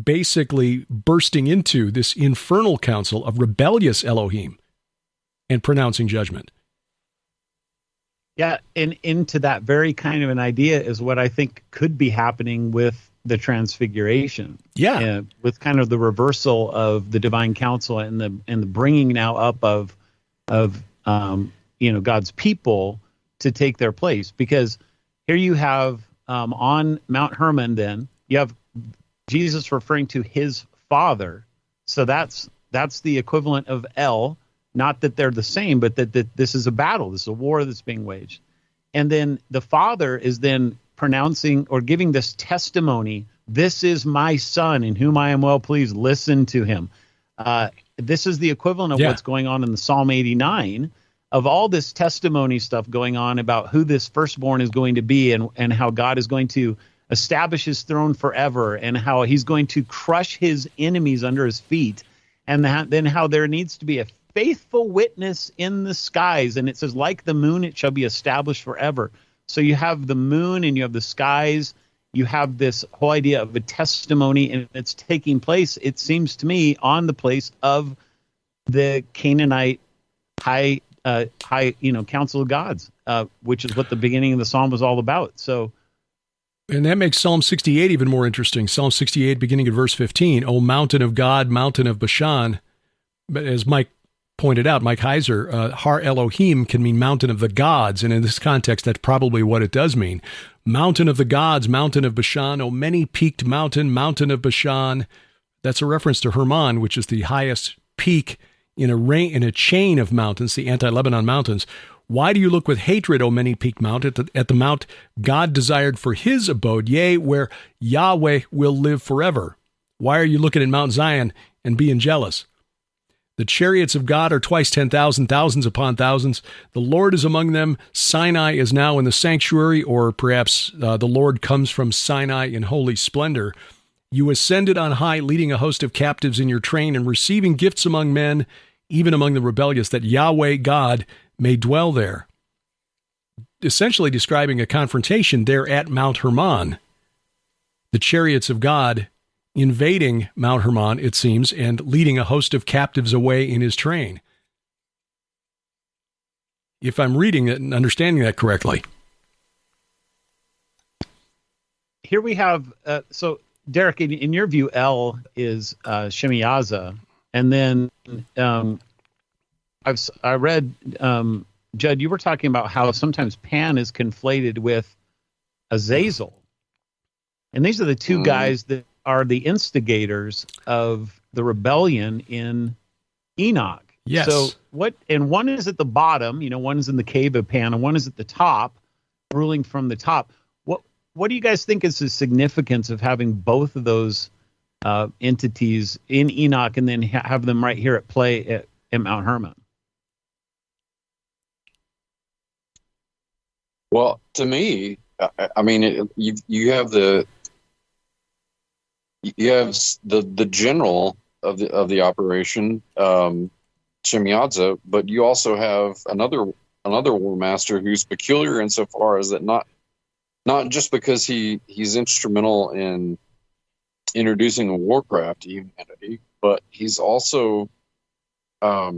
basically bursting into this infernal council of rebellious Elohim and pronouncing judgment. Yeah, and into that very kind of an idea is what I think could be happening with the transfiguration. Yeah, with kind of the reversal of the divine counsel and the bringing now up of God's people to take their place. Because here you have on Mount Hermon, then you have Jesus referring to his Father. So that's the equivalent of El. Not that they're the same, but that this is a battle. This is a war that's being waged. And then the Father is then pronouncing or giving this testimony, this is my Son in whom I am well pleased. Listen to him. This is the equivalent of what's going on in the Psalm 89 of all this testimony stuff going on about who this firstborn is going to be and how God is going to establish his throne forever and how he's going to crush his enemies under his feet. And then how there needs to be a faithful witness in the skies. And it says, like the moon, it shall be established forever. So you have the moon and you have the skies. You have this whole idea of a testimony, and it's taking place, it seems to me, on the place of the Canaanite high council of gods, which is what the beginning of the psalm was all about. So, and that makes Psalm 68 even more interesting. Psalm 68, beginning at verse 15, O mountain of God, mountain of Bashan. But as Mike pointed out, Mike Heiser, Har Elohim can mean mountain of the gods. And in this context, that's probably what it does mean. Mountain of the gods, mountain of Bashan, O many-peaked mountain, mountain of Bashan. That's a reference to Hermon, which is the highest peak in a chain of mountains, the anti-Lebanon mountains. Why do you look with hatred, O many-peaked mountain, at the mount God desired for his abode, yea, where Yahweh will live forever? Why are you looking at Mount Zion and being jealous? The chariots of God are twice 10,000, thousands upon thousands. The Lord is among them. Sinai is now in the sanctuary, or perhaps the Lord comes from Sinai in holy splendor. You ascended on high, leading a host of captives in your train and receiving gifts among men, even among the rebellious, that Yahweh God may dwell there. Essentially describing a confrontation there at Mount Hermon. The chariots of God invading Mount Hermon, it seems, and leading a host of captives away in his train. If I'm reading it and understanding that correctly. Here we have, so Derek, in your view, El is Shemiyaza, and then I read, Judd, you were talking about how sometimes Pan is conflated with Azazel. And these are the two guys that are the instigators of the rebellion in Enoch. Yes. So and one is at the bottom, one is in the cave of Pan, and one is at the top, ruling from the top. What do you guys think is the significance of having both of those entities in Enoch and then have them right here at play at Mount Hermon? Well, to me, I mean, you have the general of the operation, Shemiyaza, but you also have another war master who's peculiar insofar as that not just because he's instrumental in introducing a warcraft to humanity, but he's also a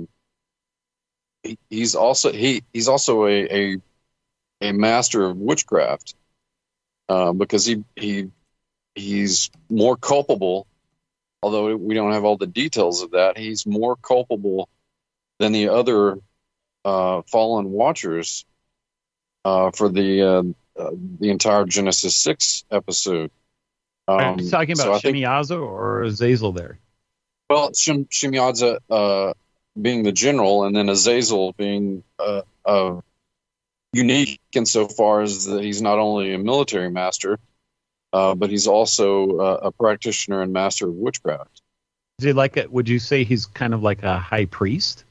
master of witchcraft, because he's more culpable, although we don't have all the details of that. He's more culpable than the other fallen watchers for the entire Genesis 6 episode. Are you talking about Shemiyaza or Azazel there? Well, Shemiyaza being the general, and then Azazel being unique insofar as that he's not only a military master, but he's also a practitioner and master of witchcraft. Is he like a, would you say he's kind of like a high priest?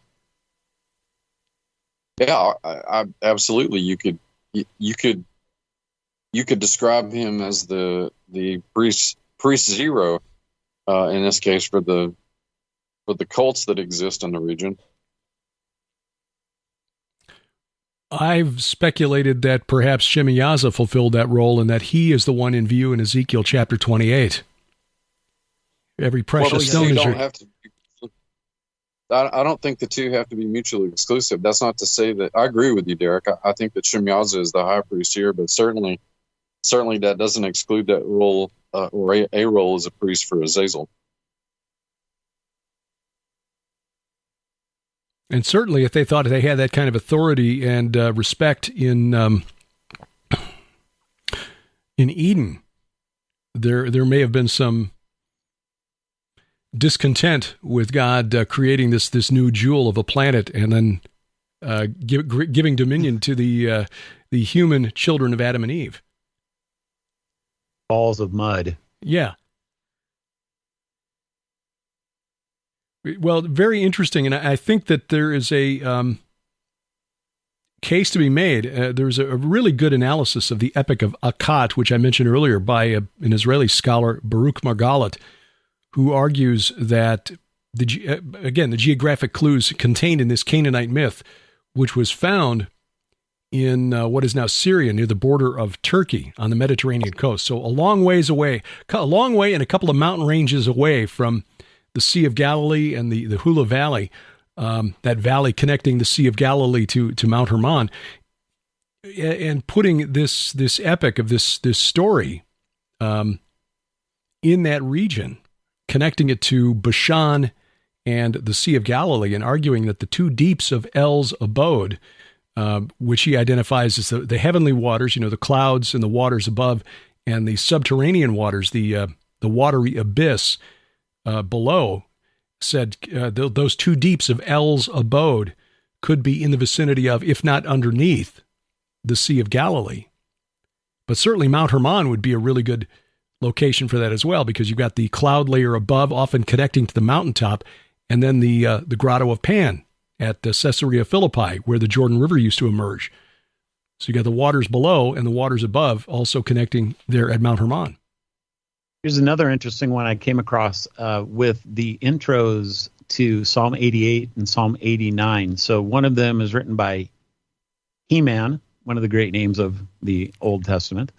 Yeah, I absolutely. You could describe him as the priest zero in this case for the cults that exist in the region. I've speculated that perhaps Shemiyaza fulfilled that role and that he is the one in view in Ezekiel chapter 28. Every precious stone is your... I don't think the two have to be mutually exclusive. That's not to say that I agree with you, Derek. I think that Shemiyaza is the high priest here, but certainly that doesn't exclude that role or a role as a priest for Azazel. And certainly, if they thought they had that kind of authority and respect in Eden, there may have been some discontent with God creating this new jewel of a planet and then giving dominion to the human children of Adam and Eve. Balls of mud. Yeah. Well, very interesting, and I think that there is a case to be made. There's a really good analysis of the Epic of Akkad, which I mentioned earlier, by an Israeli scholar, Baruch Margalit, who argues that the geographic clues contained in this Canaanite myth, which was found in what is now Syria, near the border of Turkey on the Mediterranean coast. So a long way and a couple of mountain ranges away from the Sea of Galilee and the Hula Valley, that valley connecting the Sea of Galilee to Mount Hermon, and putting this epic of this story in that region, connecting it to Bashan and the Sea of Galilee, and arguing that the two deeps of El's abode, which he identifies as the heavenly waters, the clouds and the waters above, and the subterranean waters, the watery abyss below, said those two deeps of El's abode could be in the vicinity of, if not underneath, the Sea of Galilee. But certainly Mount Hermon would be a really good location for that as well, because you've got the cloud layer above, often connecting to the mountaintop, and then the Grotto of Pan at Caesarea Philippi, where the Jordan River used to emerge. So you got the waters below and the waters above also connecting there at Mount Hermon. Here's another interesting one I came across with the intros to Psalm 88 and Psalm 89. So one of them is written by Heman, one of the great names of the Old Testament.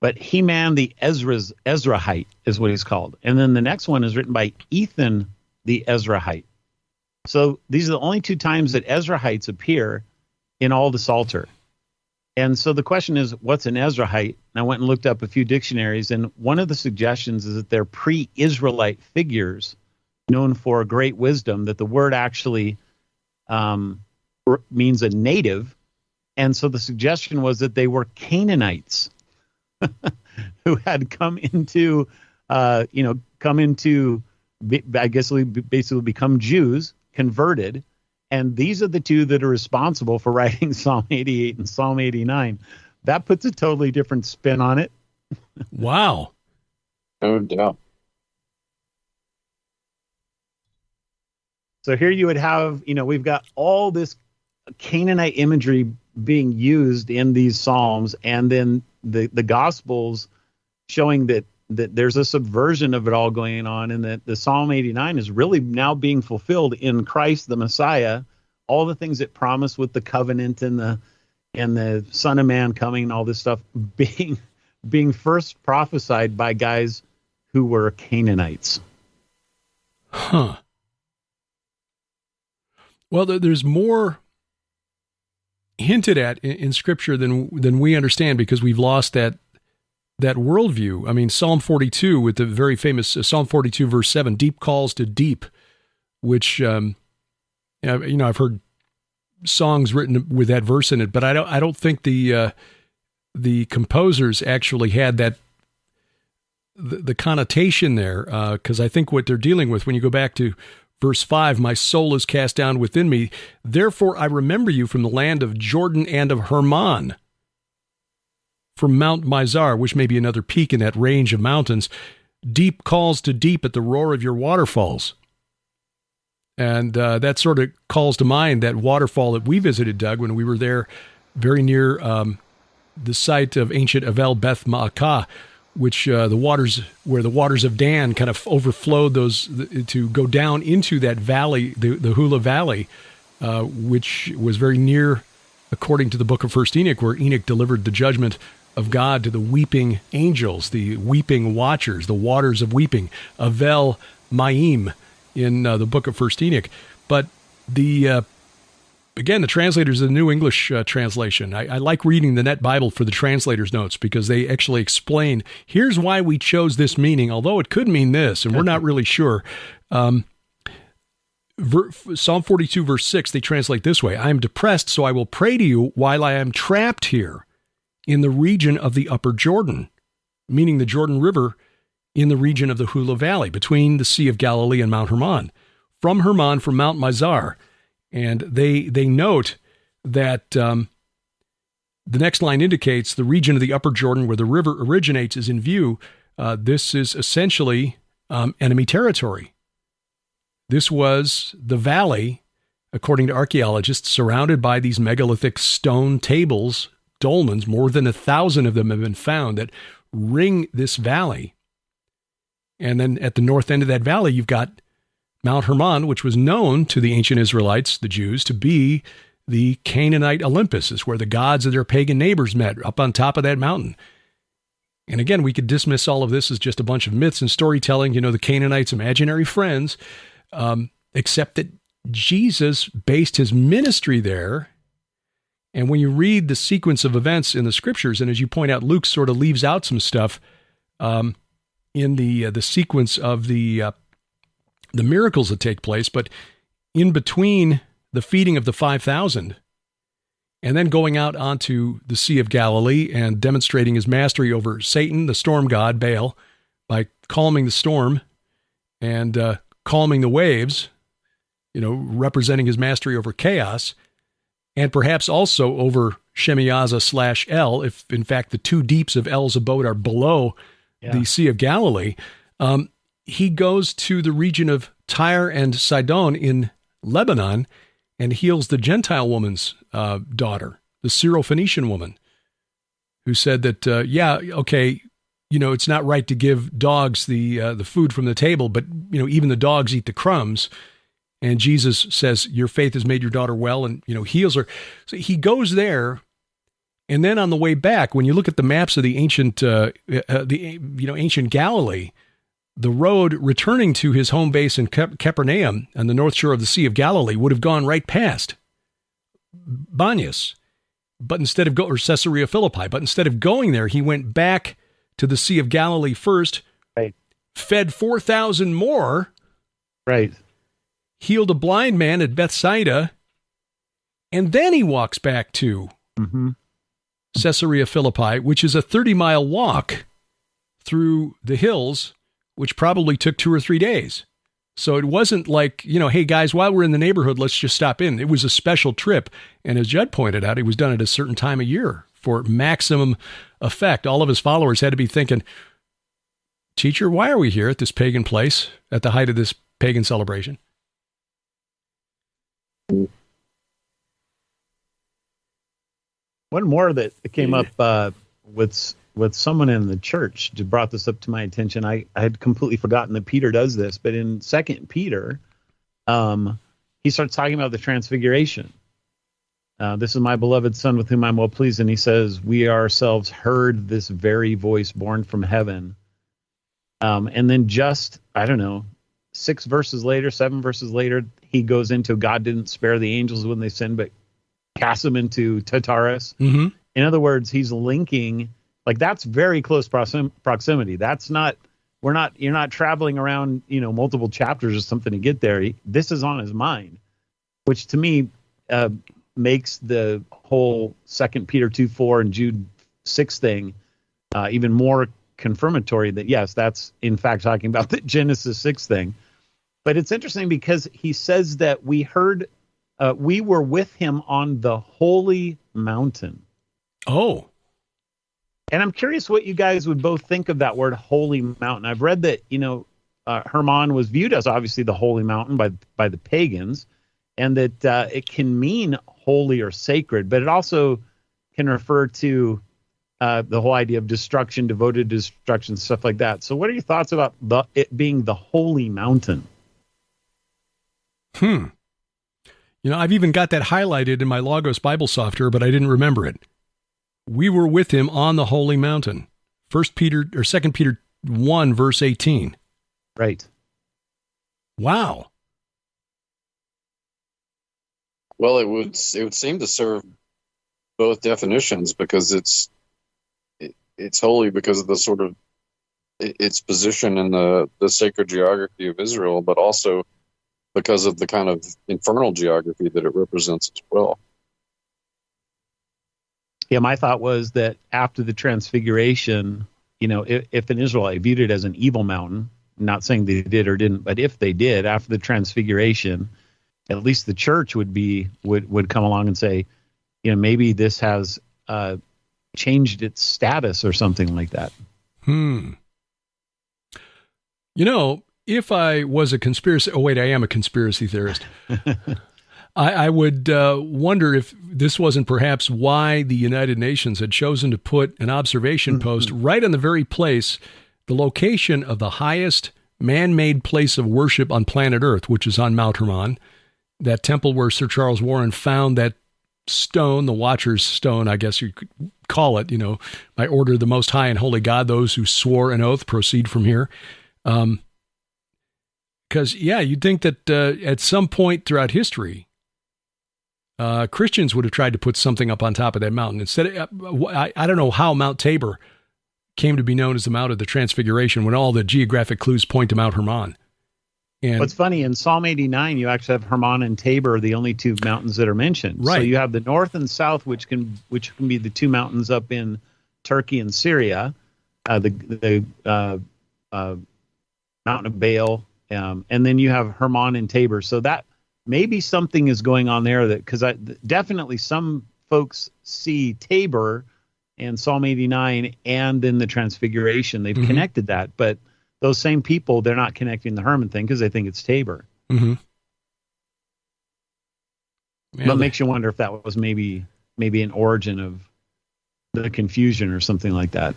But Heman the Ezrahite is what he's called. And then the next one is written by Ethan the Ezrahite. So these are the only two times that Ezrahites appear in all the Psalter. And so the question is, what's an Ezrahite? And I went and looked up a few dictionaries, and one of the suggestions is that they're pre-Israelite figures known for great wisdom, that the word actually means a native. And so the suggestion was that they were Canaanites who had come into, I guess, basically become Jews, converted. And these are the two that are responsible for writing Psalm 88 and Psalm 89. That puts a totally different spin on it. Wow. No doubt. So here you would have, we've got all this Canaanite imagery being used in these Psalms, and then the Gospels showing that there's a subversion of it all going on, and that the Psalm 89 is really now being fulfilled in Christ, the Messiah, all the things it promised with the covenant and the Son of Man coming and all this stuff being first prophesied by guys who were Canaanites. Huh. Well, there's more hinted at in Scripture than we understand, because we've lost that worldview. I mean, Psalm 42, with the very famous Psalm 42, verse 7, deep calls to deep, which, I've heard songs written with that verse in it, but I don't think the composers actually had the connotation there, because I think what they're dealing with, when you go back to verse 5, my soul is cast down within me, therefore I remember you from the land of Jordan and of Hermon, from Mount Mizar, which may be another peak in that range of mountains. Deep calls to deep at the roar of your waterfalls. And that sort of calls to mind that waterfall that we visited, Doug, when we were there very near the site of ancient Avel Beth Ma'akah, which the waters of Dan kind of overflowed to go down into that valley, the Hula Valley, which was very near, according to the book of First Enoch, where Enoch delivered the judgment of God to the weeping angels, the weeping watchers, the waters of weeping, Avel Ma'im, in the book of First Enoch. But again, the translators of the New English translation, I like reading the Net Bible for the translator's notes, because they actually explain, here's why we chose this meaning, although it could mean this, and we're not really sure. Psalm 42, verse 6, they translate this way: I am depressed, so I will pray to you while I am trapped here in the region of the upper Jordan, meaning the Jordan River in the region of the Hula Valley, between the Sea of Galilee and Mount Hermon. From Hermon, from Mount Mizar. And they note that the next line indicates the region of the upper Jordan where the river originates is in view. This is essentially enemy territory. This was the valley, according to archaeologists, surrounded by these megalithic stone tables, dolmens. More than 1,000 of them have been found that ring this valley. And then at the north end of that valley, you've got Mount Hermon, which was known to the ancient Israelites, the Jews, to be the Canaanite Olympus, is where the gods of their pagan neighbors met, up on top of that mountain. And again, we could dismiss all of this as just a bunch of myths and storytelling, the Canaanites' imaginary friends, except that Jesus based his ministry there. And when you read the sequence of events in the scriptures, and as you point out, Luke sort of leaves out some stuff in the sequence of the miracles that take place, but in between the feeding of the 5,000 and then going out onto the Sea of Galilee and demonstrating his mastery over Satan, the storm god, Baal, by calming the storm and calming the waves, representing his mastery over chaos, and perhaps also over Shemiyaza / El, if in fact the two deeps of El's abode are below the Sea of Galilee. He goes to the region of Tyre and Sidon in Lebanon and heals the Gentile woman's daughter, the Syro-Phoenician woman, who said that, it's not right to give dogs the food from the table, but, even the dogs eat the crumbs. And Jesus says, your faith has made your daughter well, and, heals her. So he goes there. And then on the way back, when you look at the maps of the ancient, ancient Galilee, the road returning to his home base in Capernaum on the north shore of the Sea of Galilee would have gone right past Banyas, but instead of or Caesarea Philippi, but instead of going there, he went back to the Sea of Galilee first, right, fed 4,000 more, right, healed a blind man at Bethsaida, and then he walks back to Caesarea Philippi, which is a 30-mile walk through the hills, which probably took 2 or 3 days. So it wasn't like, hey guys, while we're in the neighborhood, let's just stop in. It was a special trip. And as Judd pointed out, it was done at a certain time of year for maximum effect. All of his followers had to be thinking, teacher, why are we here at this pagan place at the height of this pagan celebration? One more that came up with someone in the church brought this up to my attention. I had completely forgotten that Peter does this, but in 2 Peter, he starts talking about the transfiguration. This is my beloved son with whom I'm well pleased. And he says, we ourselves heard this very voice born from heaven. And then just, 7 verses later, he goes into God didn't spare the angels when they sinned, but cast them into Tartarus. Mm-hmm. In other words, he's linking, that's very close proximity. That's not, you're not traveling around, multiple chapters or something to get there. This is on his mind, which to me makes the whole 2 Peter 2:4 and Jude 6 thing even more confirmatory that, yes, that's in fact talking about the Genesis 6 thing. But it's interesting because he says that we were with him on the holy mountain. Oh. And I'm curious what you guys would both think of that word holy mountain. I've read that, Hermon was viewed as obviously the holy mountain by the pagans, and that it can mean holy or sacred, but it also can refer to the whole idea of destruction, devoted to destruction, stuff like that. So what are your thoughts about it being the holy mountain? I've even got that highlighted in my Logos Bible software, but I didn't remember it. We were with him on the holy mountain. 2 Peter 1, verse 18. Right. Wow. Well, it would seem to serve both definitions, because it's holy because of the sort of its position in the sacred geography of Israel, but also because of the kind of infernal geography that it represents as well. Yeah, my thought was that after the transfiguration, if an Israelite viewed it as an evil mountain, I'm not saying they did or didn't, but if they did, after the transfiguration, at least the church would come along and say, maybe this has changed its status or something like that. If I was I am a conspiracy theorist. I would wonder if this wasn't perhaps why the United Nations had chosen to put an observation post right on the very place, the location of the highest man-made place of worship on planet Earth, which is on Mount Hermon, that temple where Sir Charles Warren found that stone, the Watcher's Stone, I guess you could call it, by order of the Most High and Holy God, those who swore an oath proceed from here. Because, you'd think that at some point throughout history, Christians would have tried to put something up on top of that mountain. Instead, I don't know how Mount Tabor came to be known as the Mount of the Transfiguration when all the geographic clues point to Mount Hermon. And what's funny, in Psalm 89, you actually have Hermon and Tabor, the only two mountains that are mentioned. Right. So you have the north and south, which can be the two mountains up in Turkey and Syria, the Mountain of Baal, and then you have Hermon and Tabor. So that maybe something is going on there, that because definitely some folks see Tabor and Psalm 89 and then the Transfiguration. They've connected that, but those same people, they're not connecting the Hermon thing because they think it's Tabor. Mm-hmm. But it makes you wonder if that was maybe an origin of the confusion or something like that.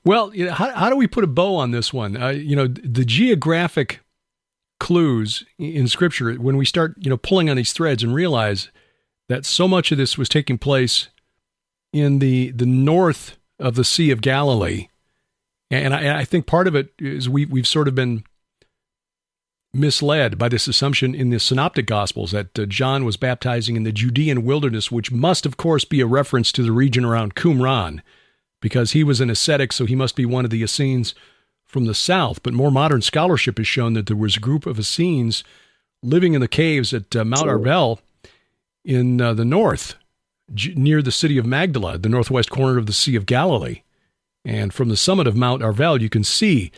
Well, how do we put a bow on this one? The geographic clues in Scripture, when we start, pulling on these threads and realize that so much of this was taking place in the north of the Sea of Galilee. And I think part of it is we've sort of been misled by this assumption in the Synoptic Gospels that John was baptizing in the Judean wilderness, which must, of course, be a reference to the region around Qumran, because he was an ascetic, so he must be one of the Essenes from the south. But more modern scholarship has shown that there was a group of Essenes living in the caves at Mount Arbel in the north, near the city of Magdala, the northwest corner of the Sea of Galilee. And from the summit of Mount Arbel, you can see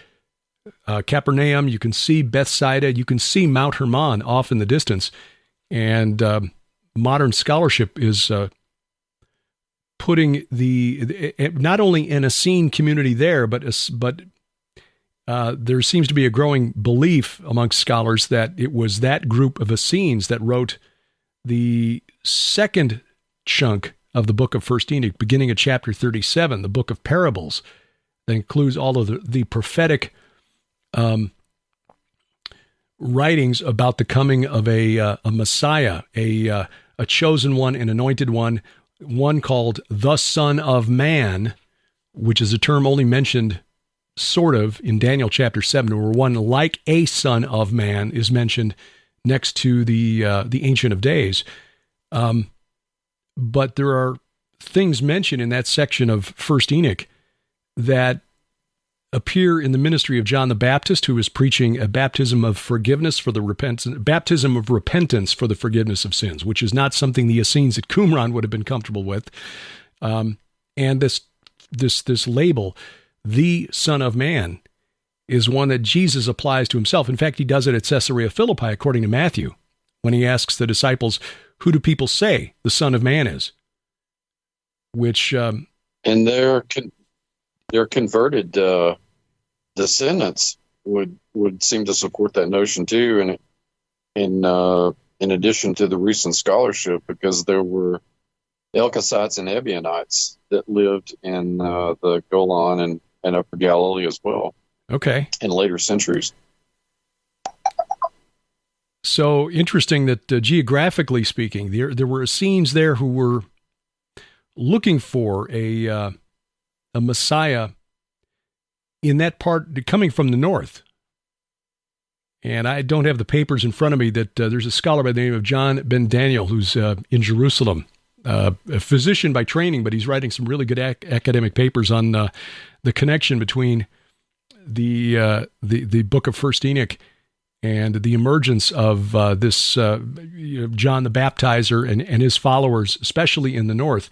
Capernaum, you can see Bethsaida, you can see Mount Hermon off in the distance. And modern scholarship is putting not only an Essene community there, but there seems to be a growing belief amongst scholars that it was that group of Essenes that wrote the second chunk of the book of First Enoch, beginning at chapter 37, the book of parables, that includes all of the prophetic writings about the coming of a Messiah, a chosen one, an anointed one called the Son of Man, which is a term only mentioned sort of in Daniel chapter 7, where one like a Son of Man is mentioned next to the Ancient of Days. But there are things mentioned in that section of First Enoch that appear in the ministry of John the Baptist, who is preaching a baptism of forgiveness for the baptism of repentance for the forgiveness of sins, which is not something the Essenes at Qumran would have been comfortable with. And this label, the Son of Man, is one that Jesus applies to himself. In fact, he does it at Caesarea Philippi, according to Matthew, when he asks the disciples, "Who do people say the Son of Man is?" Which And their converted descendants would seem to support that notion too, and in addition to the recent scholarship, because there were Elkosites and Ebionites that lived in the Golan and Upper Galilee as well. Okay. In later centuries. So interesting that geographically speaking, there were Essenes there who were looking for a Messiah in that part coming from the north. And I don't have the papers in front of me that there's a scholar by the name of John Ben Daniel who's in Jerusalem, a physician by training, but he's writing some really good academic papers on the connection between the book of First Enoch and the emergence of this John the Baptizer and his followers, especially in the north.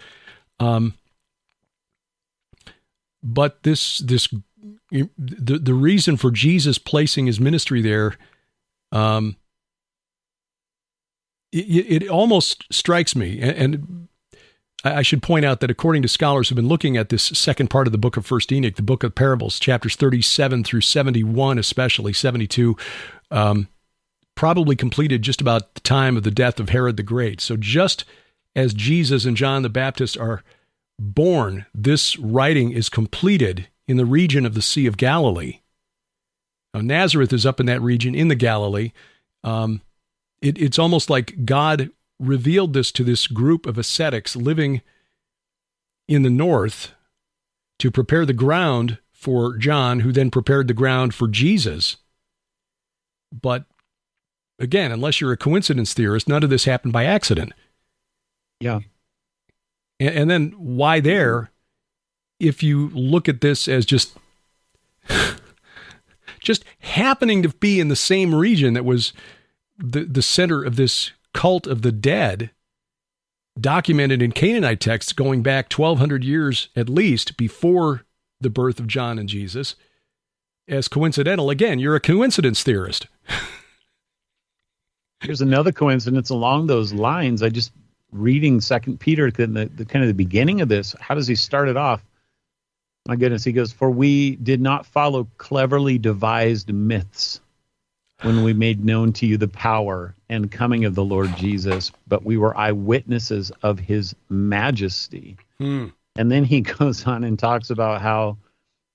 But the reason for Jesus placing his ministry there, it almost strikes me, and I should point out that according to scholars who've been looking at this second part of the book of First Enoch, the book of parables, chapters 37 through 71, especially 72, probably completed just about the time of the death of Herod the Great. So just as Jesus and John the Baptist are born, this writing is completed in the region of the Sea of Galilee. Now, Nazareth is up in that region in the Galilee. It's almost like God revealed this to this group of ascetics living in the north to prepare the ground for John, who then prepared the ground for Jesus. But again, unless you're a coincidence theorist, none of this happened by accident. Yeah. And then why there, if you look at this as just happening to be in the same region that was the center of this cult of the dead, documented in Canaanite texts going back 1,200 years at least before the birth of John and Jesus, as coincidental. Again, you're a coincidence theorist. Here's another coincidence along those lines. I just reading Second Peter, the kind of the beginning of this. How does he start it off? My goodness, he goes, "For we did not follow cleverly devised myths when we made known to you the power and coming of the Lord Jesus, but we were eyewitnesses of his majesty." And then he goes on and talks about how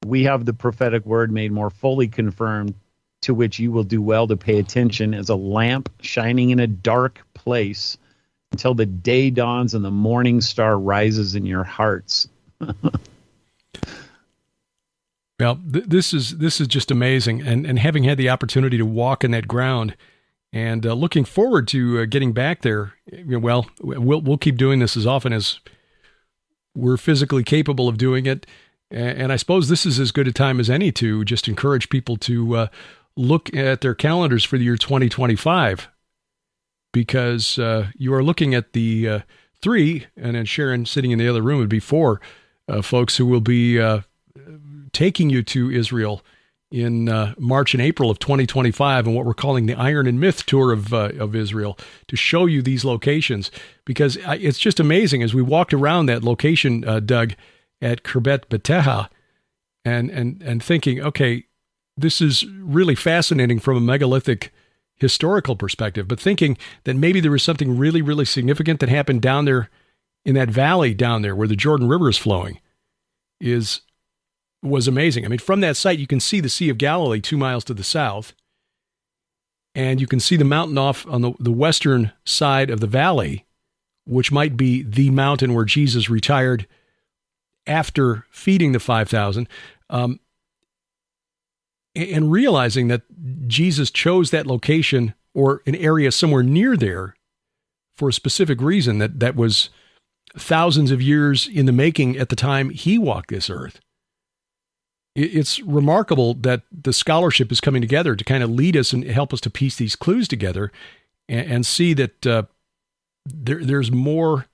we have the prophetic word made more fully confirmed, to which you will do well to pay attention as a lamp shining in a dark place until the day dawns and the morning star rises in your hearts. Well, this is just amazing, and having had the opportunity to walk in that ground, and looking forward to getting back there. Well, we'll keep doing this as often as we're physically capable of doing it, and I suppose this is as good a time as any to just encourage people to look at their calendars for the year 2025, because you are looking at the 3, and then Sharon sitting in the other room would be 4 folks who will be taking you to Israel in March and April of 2025, and what we're calling the Iron and Myth Tour of Israel, to show you these locations, because it's just amazing as we walked around that location, Doug, at Khirbet Beteha, and thinking, okay, this is really fascinating from a megalithic historical perspective, but thinking that maybe there was something really, really significant that happened down there in that valley down there where the Jordan River is flowing was amazing. I mean, from that site, you can see the Sea of Galilee 2 miles to the south, and you can see the mountain off on the western side of the valley, which might be the mountain where Jesus retired after feeding the 5,000, and realizing that Jesus chose that location or an area somewhere near there for a specific reason that was thousands of years in the making at the time he walked this earth. It's remarkable that the scholarship is coming together to kind of lead us and help us to piece these clues together and see that there's more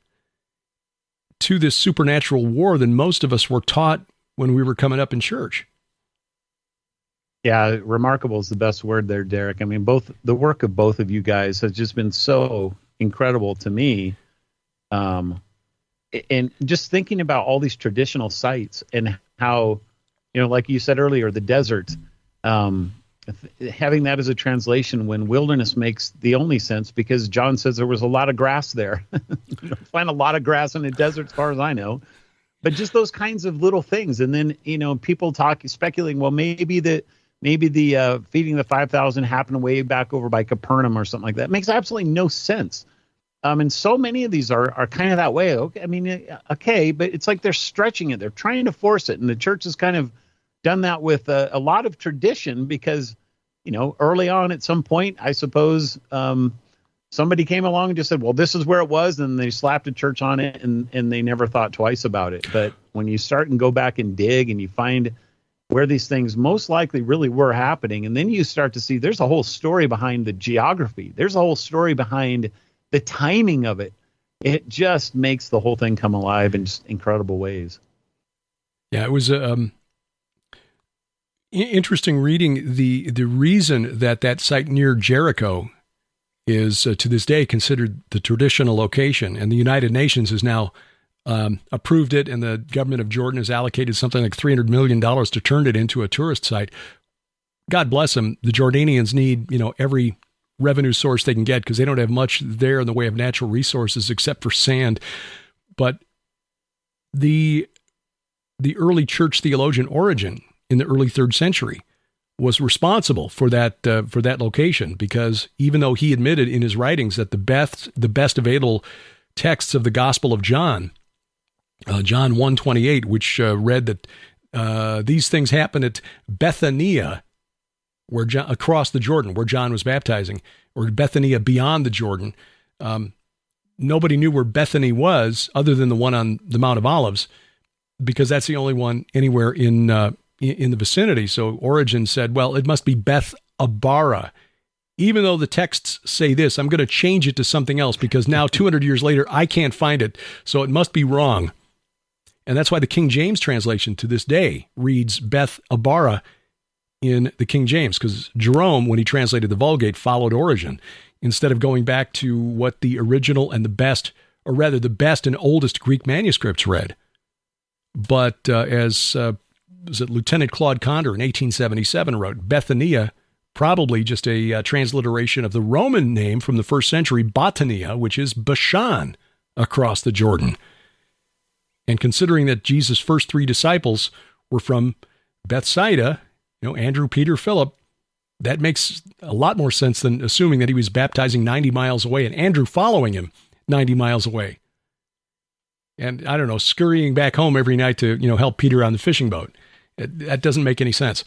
to this supernatural war than most of us were taught when we were coming up in church. Yeah, remarkable is the best word there, Derek. I mean, the work of both of you guys has just been so incredible to me. and just thinking about all these traditional sites and how, like you said earlier, the desert, having that as a translation when wilderness makes the only sense, because John says there was a lot of grass there. You don't find a lot of grass in the desert as far as I know, but just those kinds of little things. And then, people speculating, well, maybe the feeding the 5,000 happened way back over by Capernaum or something like that. It makes absolutely no sense. And so many of these are kind of that way. Okay, but it's like they're stretching it. They're trying to force it. And the church has kind of done that with a lot of tradition because, early on at some point, I suppose somebody came along and just said, well, this is where it was. And they slapped a church on it and they never thought twice about it. But when you start and go back and dig and you find where these things most likely really were happening, and then you start to see there's a whole story behind the geography. There's a whole story behind the timing of it. It just makes the whole thing come alive in just incredible ways. Yeah, it was interesting reading the reason that site near Jericho is to this day considered the traditional location, and the United Nations has now approved it, and the government of Jordan has allocated something like $300 million to turn it into a tourist site. God bless them. The Jordanians need, every revenue source they can get because they don't have much there in the way of natural resources except for sand. But the early church theologian Origen in the early 3rd century was responsible for that location, because even though he admitted in his writings that the best available texts of the Gospel of John, John 1:28, which read that these things happened at Bethania, where across the Jordan, where John was baptizing, or Bethania beyond the Jordan. Nobody knew where Bethany was other than the one on the Mount of Olives, because that's the only one anywhere in the vicinity. So Origen said, well, it must be Beth Abara. Even though the texts say this, I'm going to change it to something else because now 200 years later, I can't find it. So it must be wrong. And that's why the King James translation to this day reads Beth Abara in the King James, because Jerome, when he translated the Vulgate, followed Origen instead of going back to what the original and the best and oldest Greek manuscripts read. But as Lieutenant Claude Condor in 1877 wrote, Bethania, probably just a transliteration of the Roman name from the 1st century, Botania, which is Bashan, across the Jordan. And considering that Jesus' first 3 disciples were from Bethsaida, Andrew, Peter, Philip, that makes a lot more sense than assuming that he was baptizing 90 miles away and Andrew following him 90 miles away. And I don't know, scurrying back home every night to, help Peter on the fishing boat. That doesn't make any sense.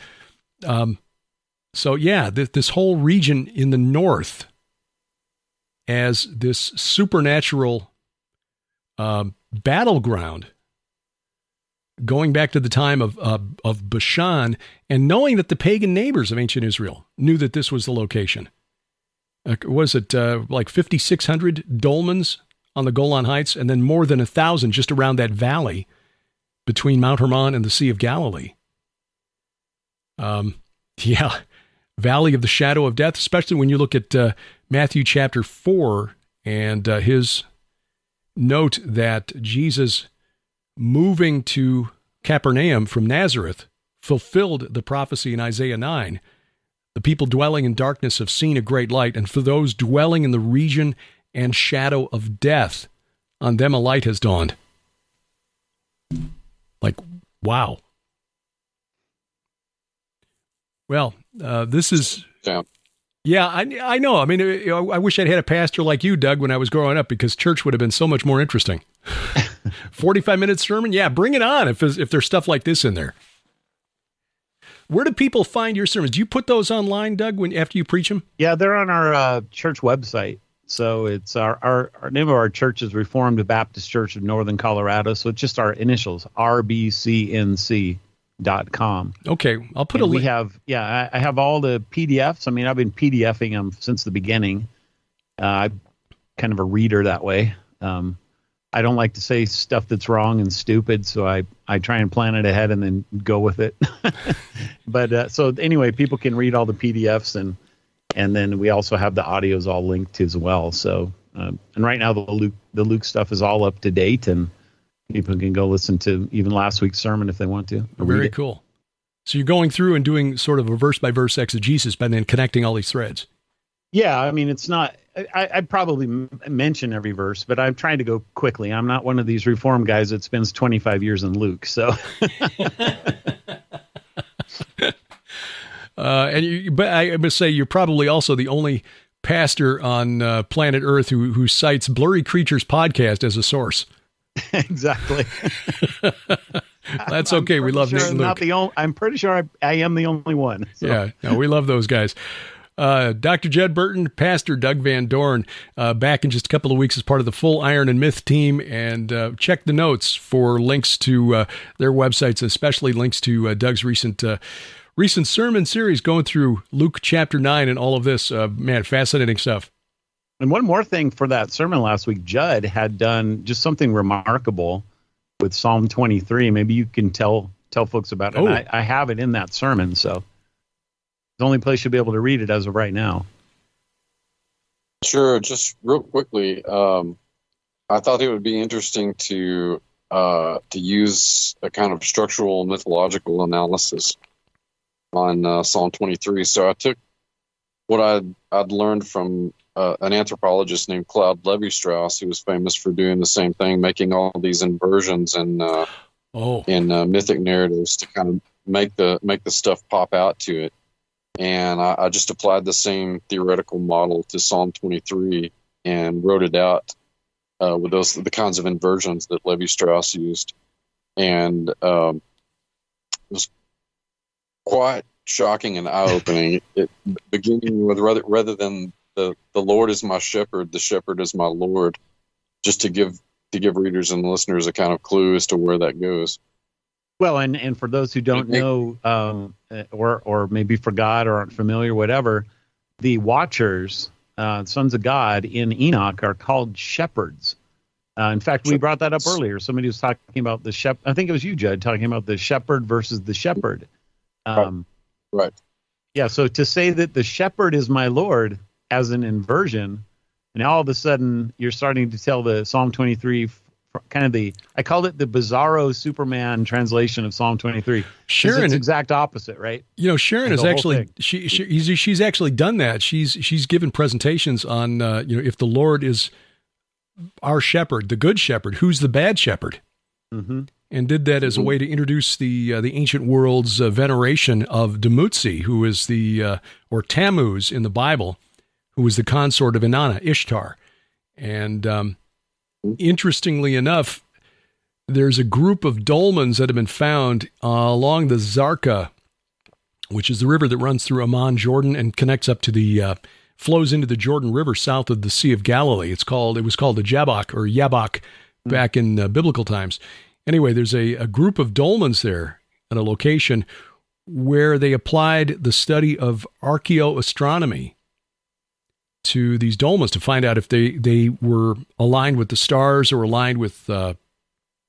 So yeah, this whole region in the north as this supernatural battleground, going back to the time of Bashan, and knowing that the pagan neighbors of ancient Israel knew that this was the location. Was it like 5,600 dolmens on the Golan Heights, and then more than 1,000 just around that valley between Mount Hermon and the Sea of Galilee? Valley of the shadow of death, especially when you look at Matthew chapter 4 and his note that Jesus moving to Capernaum from Nazareth fulfilled the prophecy in Isaiah 9. The people dwelling in darkness have seen a great light, and for those dwelling in the region and shadow of death, on them a light has dawned. Like, wow. Well, this is... Yeah, I know. I mean, I wish I'd had a pastor like you, Doug, when I was growing up, because church would have been so much more interesting. 45-minute sermon? Yeah, bring it on if there's stuff like this in there. Where do people find your sermons? Do you put those online, Doug, after you preach them? Yeah, they're on our church website. So it's our name of our church is Reformed Baptist Church of Northern Colorado. So it's just our initials, rbcnc.com. Okay, I'll put a link. I have all the PDFs. I mean, I've been PDFing them since the beginning. I'm kind of a reader that way. I don't like to say stuff that's wrong and stupid, so I try and plan it ahead and then go with it. But so anyway, people can read all the PDFs, and then we also have the audios all linked as well. So and right now the Luke stuff is all up to date, and People can go listen to even last week's sermon if they want to. Very cool. So you're going through and doing sort of a verse by verse exegesis, but then connecting all these threads. Yeah, I mean, it's not. I'd probably mention every verse, but I'm trying to go quickly. I'm not one of these Reform guys that spends 25 years in Luke. So, but I must say, you're probably also the only pastor on planet Earth who cites Blurry Creatures podcast as a source. Exactly. That's okay. We love Nate and Luke. I'm pretty sure I am the only one. So. Yeah, no, we love those guys. Dr. Jed Burton, Pastor Doug Van Dorn, back in just a couple of weeks as part of the full Iron and Myth team. And check the notes for links to their websites, especially links to Doug's recent sermon series going through Luke chapter 9 and all of this. Man, fascinating stuff. And one more thing for that sermon last week, Judd had done just something remarkable with Psalm 23. Maybe you can tell folks about it. Oh. I have it in that sermon, so the only place you'll be able to read it as of right now. Sure. Just real quickly, I thought it would be interesting to use a kind of structural mythological analysis on Psalm 23. So I took what I'd learned from an anthropologist named Claude Levi-Strauss, who was famous for doing the same thing, making all these inversions in mythic narratives to kind of make the stuff pop out to it. And I just applied the same theoretical model to Psalm 23 and wrote it out with the kinds of inversions that Levi-Strauss used. And it was quite shocking and eye-opening. Beginning with rather than the Lord is my shepherd, the shepherd is my Lord, just to give readers and listeners a kind of clue as to where that goes. Well, and for those who don't know, or maybe forgot or aren't familiar, whatever, the Watchers, sons of God in Enoch, are called shepherds. In fact, we brought that up earlier. Somebody was talking about the shepherd. I think it was you, Judd, talking about the shepherd versus the shepherd. Right. Yeah. So to say that the shepherd is my Lord as an inversion, and all of a sudden you're starting to tell the Psalm 23. Kind of I called it the bizarro Superman translation of Psalm 23. Sharon, it's exact opposite, right? You know, Sharon is actually she's actually done that. She's given presentations on if the Lord is our shepherd, the good shepherd, who's the bad shepherd, and did that as a way to introduce the ancient world's veneration of Dumuzi, who is or Tammuz in the Bible, who was the consort of Inanna, Ishtar, and interestingly enough, there's a group of dolmens that have been found along the Zarqa, which is the river that runs through Amman, Jordan, and connects up to flows into the Jordan River south of the Sea of Galilee. It was called the Jabbok or Yabok back in biblical times. Anyway, there's a group of dolmens there at a location where they applied the study of archaeoastronomy to these dolmens to find out if they were aligned with the stars or aligned with the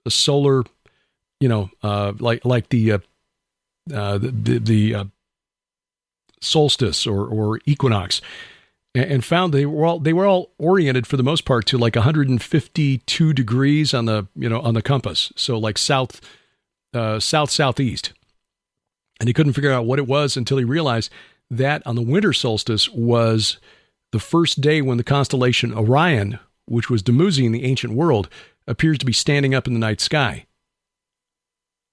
solar, like the solstice or equinox, and found they were all oriented for the most part to like 152 degrees on the compass, so like southeast, and he couldn't figure out what it was until he realized that on the winter solstice was the first day when the constellation Orion, which was Dumuzi in the ancient world, appears to be standing up in the night sky.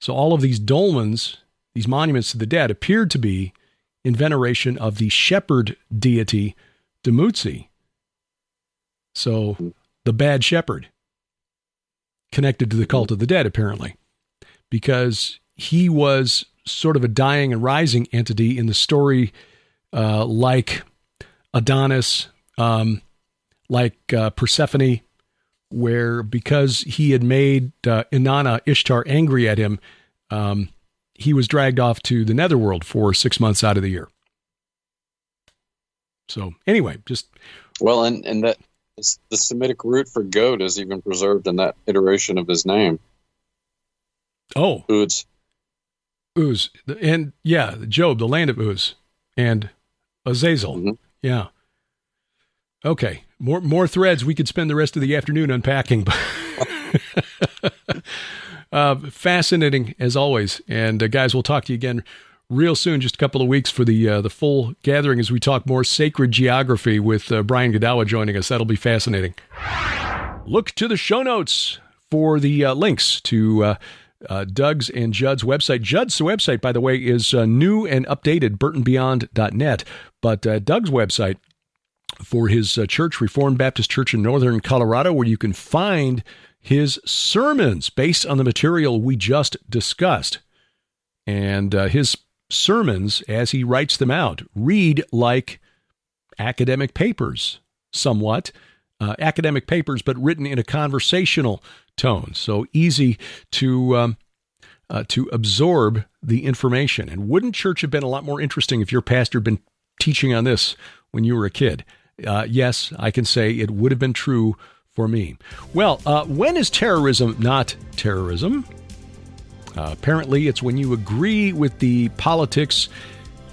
So all of these dolmens, these monuments to the dead, appeared to be in veneration of the shepherd deity Dumuzi. So the bad shepherd, connected to the cult of the dead, apparently, because he was sort of a dying and rising entity in the story, like Adonis, like Persephone, where because he had made Inanna, Ishtar, angry at him, he was dragged off to the netherworld for 6 months out of the year. So anyway, and that the Semitic root for goat is even preserved in that iteration of his name. Oh, Uz. And yeah, Job, the land of Uz, and Azazel. Mm-hmm. Yeah. Okay, more threads. We could spend the rest of the afternoon unpacking. Fascinating as always. And guys, we'll talk to you again real soon. Just a couple of weeks for the full gathering as we talk more sacred geography with Brian Godawa joining us. That'll be fascinating. Look to the show notes for the links to Doug's and Judd's website. Judd's website, by the way, is new and updated, burtonbeyond.net. But Doug's website for his church, Reformed Baptist Church in Northern Colorado, where you can find his sermons based on the material we just discussed. And his sermons, as he writes them out, read like academic papers, somewhat. Academic papers, but written in a conversational tone. So easy to absorb the information. And wouldn't church have been a lot more interesting if your pastor had been teaching on this when you were a kid? Yes, I can say it would have been true for me. Well, when is terrorism not terrorism? Apparently, it's when you agree with the politics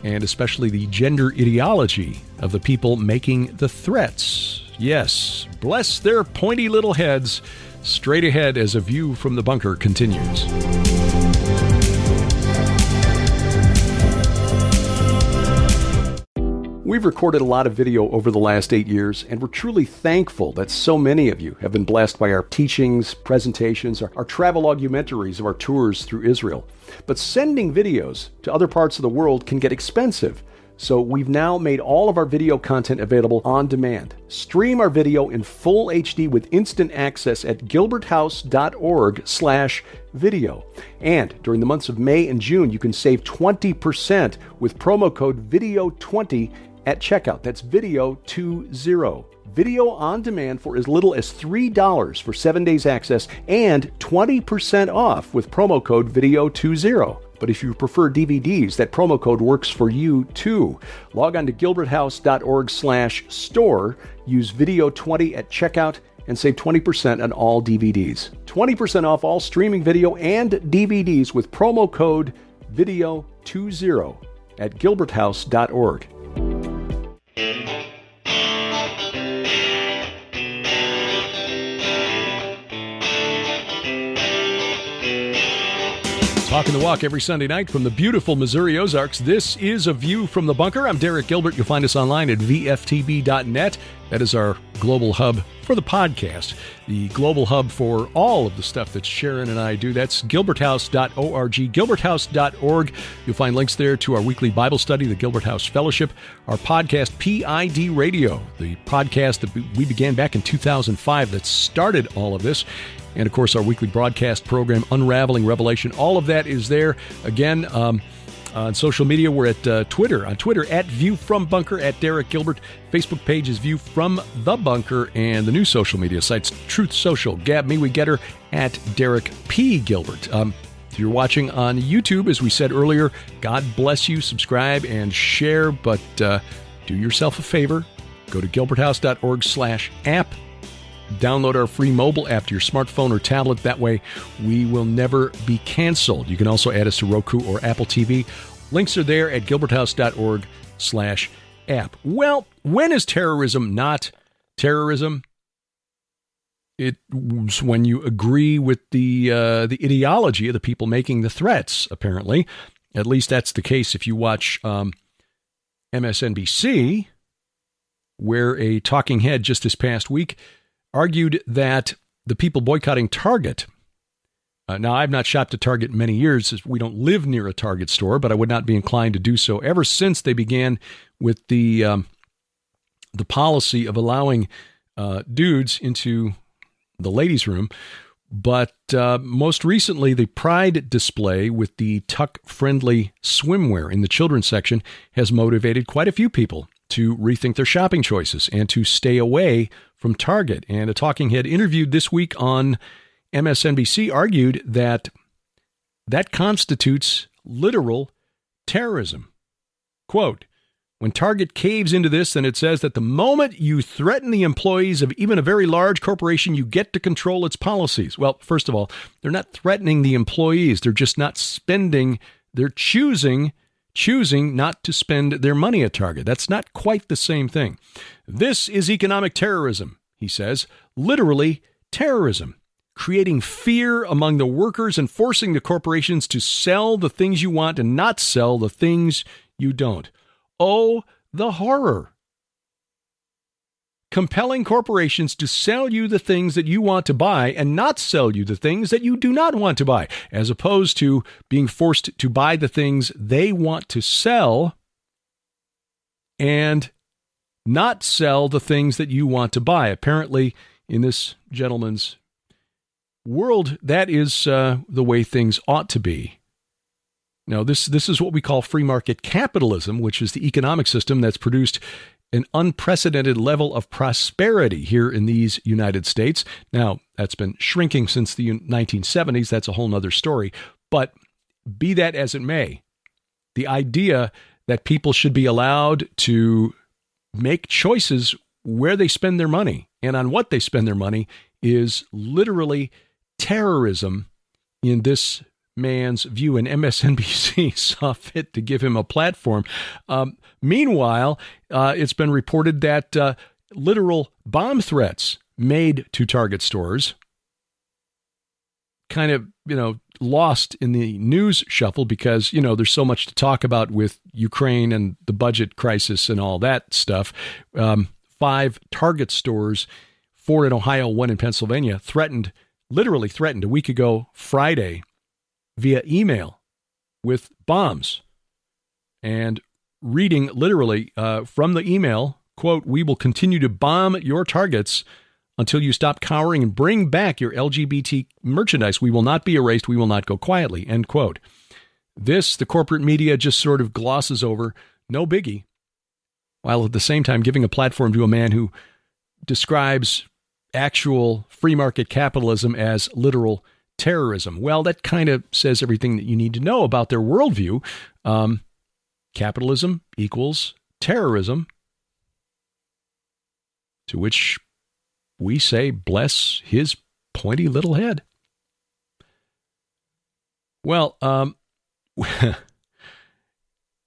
and especially the gender ideology of the people making the threats. Yes, bless their pointy little heads. Straight ahead as A View from the Bunker continues. We've recorded a lot of video over the last 8 years, and we're truly thankful that so many of you have been blessed by our teachings, presentations, our travel augmentaries of our tours through Israel. But sending videos to other parts of the world can get expensive. So we've now made all of our video content available on demand. Stream our video in full HD with instant access at gilberthouse.org/video. And during the months of May and June, you can save 20% with promo code VIDEO20 at checkout. That's VIDEO20. Video on demand for as little as $3 for 7 days access and 20% off with promo code VIDEO20. But if you prefer DVDs, that promo code works for you too. Log on to gilberthouse.org/store, use VIDEO20 at checkout, and save 20% on all DVDs. 20% off all streaming video and DVDs with promo code VIDEO20 at gilberthouse.org. Walking the walk every Sunday night from the beautiful Missouri Ozarks. This is A View from the Bunker. I'm Derek Gilbert. You'll find us online at vftb.net. That is our global hub for the podcast. The global hub for all of the stuff that Sharon and I do. That's gilberthouse.org. Gilberthouse.org. You'll find links there to our weekly Bible study, the Gilbert House Fellowship, our podcast, PID Radio, the podcast that we began back in 2005 that started all of this. And, of course, our weekly broadcast program, Unraveling Revelation. All of that is there. Again, on social media, we're at Twitter. On Twitter, at View From Bunker, at Derek Gilbert. Facebook page is View From the Bunker. And the new social media sites, Truth Social, Gab Me We Get Her, at Derek P. Gilbert. If you're watching on YouTube, as we said earlier, God bless you. Subscribe and share. But do yourself a favor. Go to gilberthouse.org/app. Download our free mobile app to your smartphone or tablet. That way, we will never be canceled. You can also add us to Roku or Apple TV. Links are there at gilberthouse.org/app. Well, when is terrorism not terrorism? It's when you agree with the ideology of the people making the threats, apparently. At least that's the case if you watch MSNBC, where a talking head just this past week argued that the people boycotting Target, now I've not shopped at Target in many years, as we don't live near a Target store, but I would not be inclined to do so ever since they began with the policy of allowing dudes into the ladies' room. But most recently, the Pride display with the tuck-friendly swimwear in the children's section has motivated quite a few people to rethink their shopping choices and to stay away from Target. And a talking head interviewed this week on MSNBC argued that that constitutes literal terrorism. Quote, when Target caves into this, then it says that the moment you threaten the employees of even a very large corporation, you get to control its policies. Well, first of all, they're not threatening the employees. They're just not spending. They're choosing choosing not to spend their money at Target. That's not quite the same thing. This is economic terrorism, he says, literally terrorism, creating fear among the workers and forcing the corporations to sell the things you want and not sell the things you don't. Oh, the horror. Compelling corporations to sell you the things that you want to buy and not sell you the things that you do not want to buy, as opposed to being forced to buy the things they want to sell and not sell the things that you want to buy. Apparently, in this gentleman's world, that is the way things ought to be. Now, this is what we call free market capitalism, which is the economic system that's produced an unprecedented level of prosperity here in these United States. Now, that's been shrinking since the 1970s. That's a whole nother story. But be that as it may, the idea that people should be allowed to make choices where they spend their money and on what they spend their money is literally terrorism in this man's view, and MSNBC saw fit to give him a platform. Meanwhile, it's been reported that literal bomb threats made to Target stores kind of, lost in the news shuffle because, there's so much to talk about with Ukraine and the budget crisis and all that stuff. 5 Target stores, 4 in Ohio, 1 in Pennsylvania, literally threatened a week ago, Friday, via email with bombs. And reading literally from the email, quote, "We will continue to bomb your Targets until you stop cowering and bring back your LGBT merchandise. We will not be erased. We will not go quietly," end quote. This, the corporate media just sort of glosses over, no biggie, while at the same time giving a platform to a man who describes actual free market capitalism as literal terrorism. Well, that kind of says everything that you need to know about their worldview. Capitalism equals terrorism, to which we say, bless his pointy little head. Well,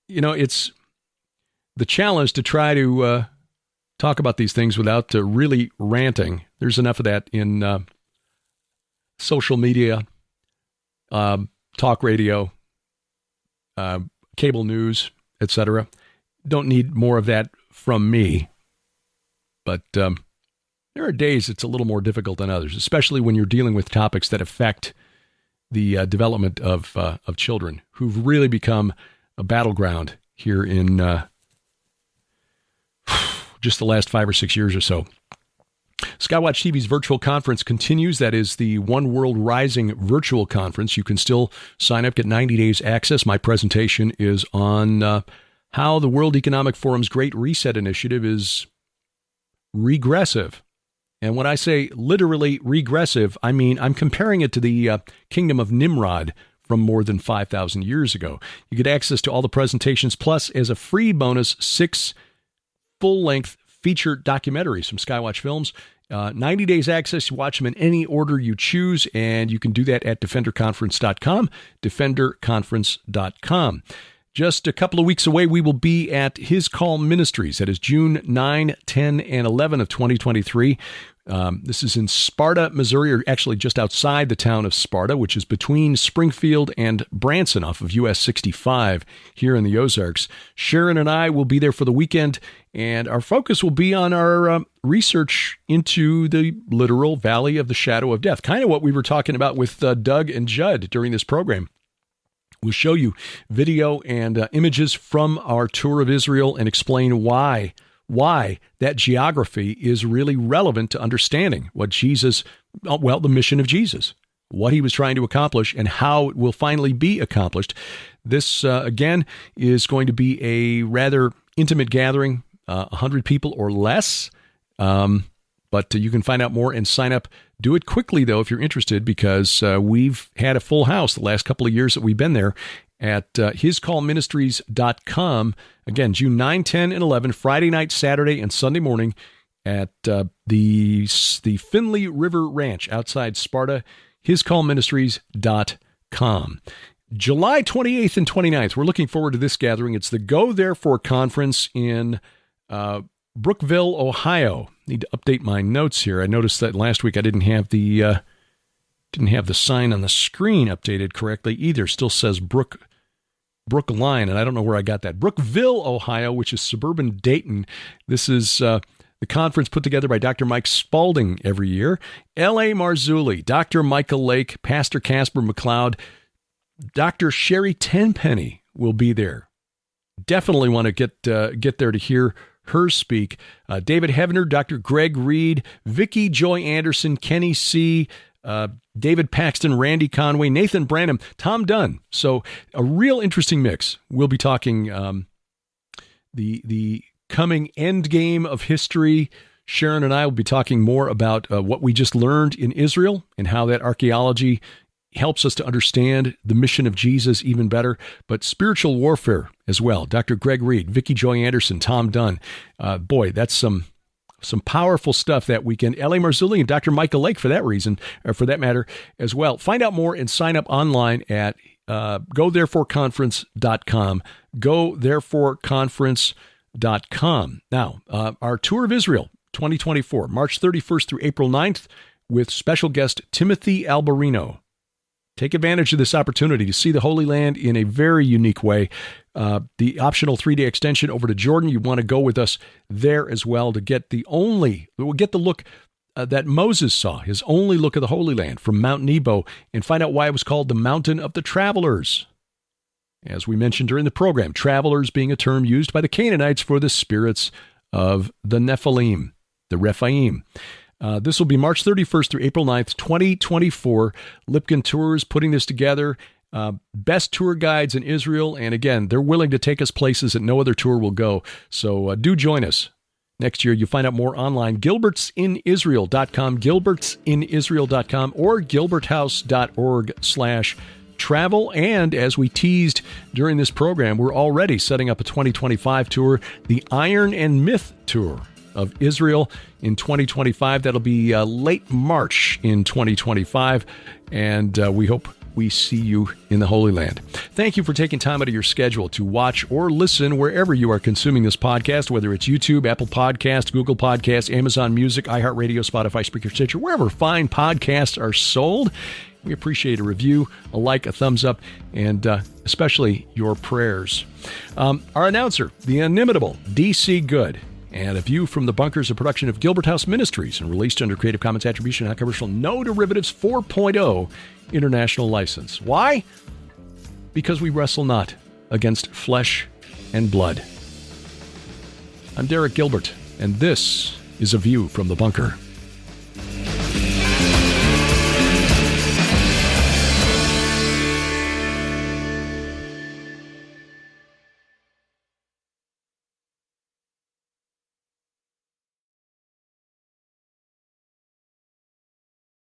it's the challenge to try to talk about these things without really ranting. There's enough of that in social media, talk radio, cable news, etc. Don't need more of that from me. But there are days it's a little more difficult than others, especially when you're dealing with topics that affect the development of children who've really become a battleground here in just the last 5 or 6 years or so. Skywatch TV's virtual conference continues. That is the One World Rising virtual conference. You can still sign up, get 90 days access. My presentation is on how the World Economic Forum's Great Reset Initiative is regressive. And when I say literally regressive, I mean I'm comparing it to the kingdom of Nimrod from more than 5,000 years ago. You get access to all the presentations, plus as a free bonus, 6 full-length feature documentaries from Skywatch Films. 90 days access. You watch them in any order you choose, and you can do that at defenderconference.com, defenderconference.com. Just a couple of weeks away, we will be at His Call Ministries. That is June 9, 10, and 11 of 2023. This is in Sparta, Missouri, or actually just outside the town of Sparta, which is between Springfield and Branson off of US 65 here in the Ozarks. Sharon and I will be there for the weekend, and our focus will be on our research into the literal valley of the shadow of death, kind of what we were talking about with Doug and Judd during this program. We'll show you video and images from our tour of Israel and explain why that geography is really relevant to understanding what the mission of Jesus, what he was trying to accomplish, and how it will finally be accomplished. This, again, is going to be a rather intimate gathering, 100 people or less. But you can find out more and sign up. Do it quickly, though, if you're interested, because we've had a full house the last couple of years that we've been there at hiscallministries.com. Again, June 9, 10, and 11, Friday night, Saturday, and Sunday morning at the Finley River Ranch outside Sparta, hiscallministries.com. July 28th and 29th. We're looking forward to this gathering. It's the Go Therefore Conference in Brookville, Ohio. Need to update my notes here. I noticed that last week I didn't have the sign on the screen updated correctly either. Still says Brookline, and I don't know where I got that. Brookville, Ohio, which is suburban Dayton. This is the conference put together by Dr. Mike Spalding every year. L.A. Marzulli, Dr. Michael Lake, Pastor Casper McLeod, Dr. Sherry Tenpenny will be there. Definitely want to get there to hear her speak. David Heavener, Dr. Greg Reed, Vicki Joy Anderson, Kenny C., David Paxton, Randy Conway, Nathan Branham, Tom Dunn. So a real interesting mix. We'll be talking the coming end game of history. Sharon and I will be talking more about what we just learned in Israel and how that archaeology helps us to understand the mission of Jesus even better, but spiritual warfare as well. Dr. Greg Reed, Vicki Joy Anderson, Tom Dunn. Boy, that's some powerful stuff that weekend. L.A. Marzulli and Dr. Michael Lake for that reason, or for that matter as well. Find out more and sign up online at GoThereforeConference.com. GoThereforeConference.com. Now, our Tour of Israel 2024, March 31st through April 9th, with special guest Timothy Alberino. Take advantage of this opportunity to see the Holy Land in a very unique way. The optional 3-day extension over to Jordan, you want to go with us there as well to get the look that Moses saw, his only look of the Holy Land from Mount Nebo, and find out why it was called the Mountain of the Travelers. As we mentioned during the program, travelers being a term used by the Canaanites for the spirits of the Nephilim, the Rephaim. This will be March 31st through April 9th, 2024. Lipkin Tours putting this together. Best tour guides in Israel. And again, they're willing to take us places that no other tour will go. So do join us next year. You find out more online, gilbertsinisrael.com, gilbertsinisrael.com, or gilberthouse.org/travel. And as we teased during this program, we're already setting up a 2025 tour, the Iron and Myth Tour of Israel in 2025. That'll be late March in 2025, and we hope we see you in the Holy Land. Thank you for taking time out of your schedule to watch or listen wherever you are consuming this podcast, whether it's YouTube, Apple Podcasts, Google Podcasts, Amazon Music, iHeartRadio, Spotify, Spreaker, Stitcher, wherever fine podcasts are sold. We appreciate a review, a like, a thumbs up, and especially your prayers. Our announcer, the inimitable DC Good, and A View from the Bunker is a production of Gilbert House Ministries and released under Creative Commons Attribution, Non-Commercial, No Derivatives 4.0 International License. Why? Because we wrestle not against flesh and blood. I'm Derek Gilbert, and this is A View from the Bunker.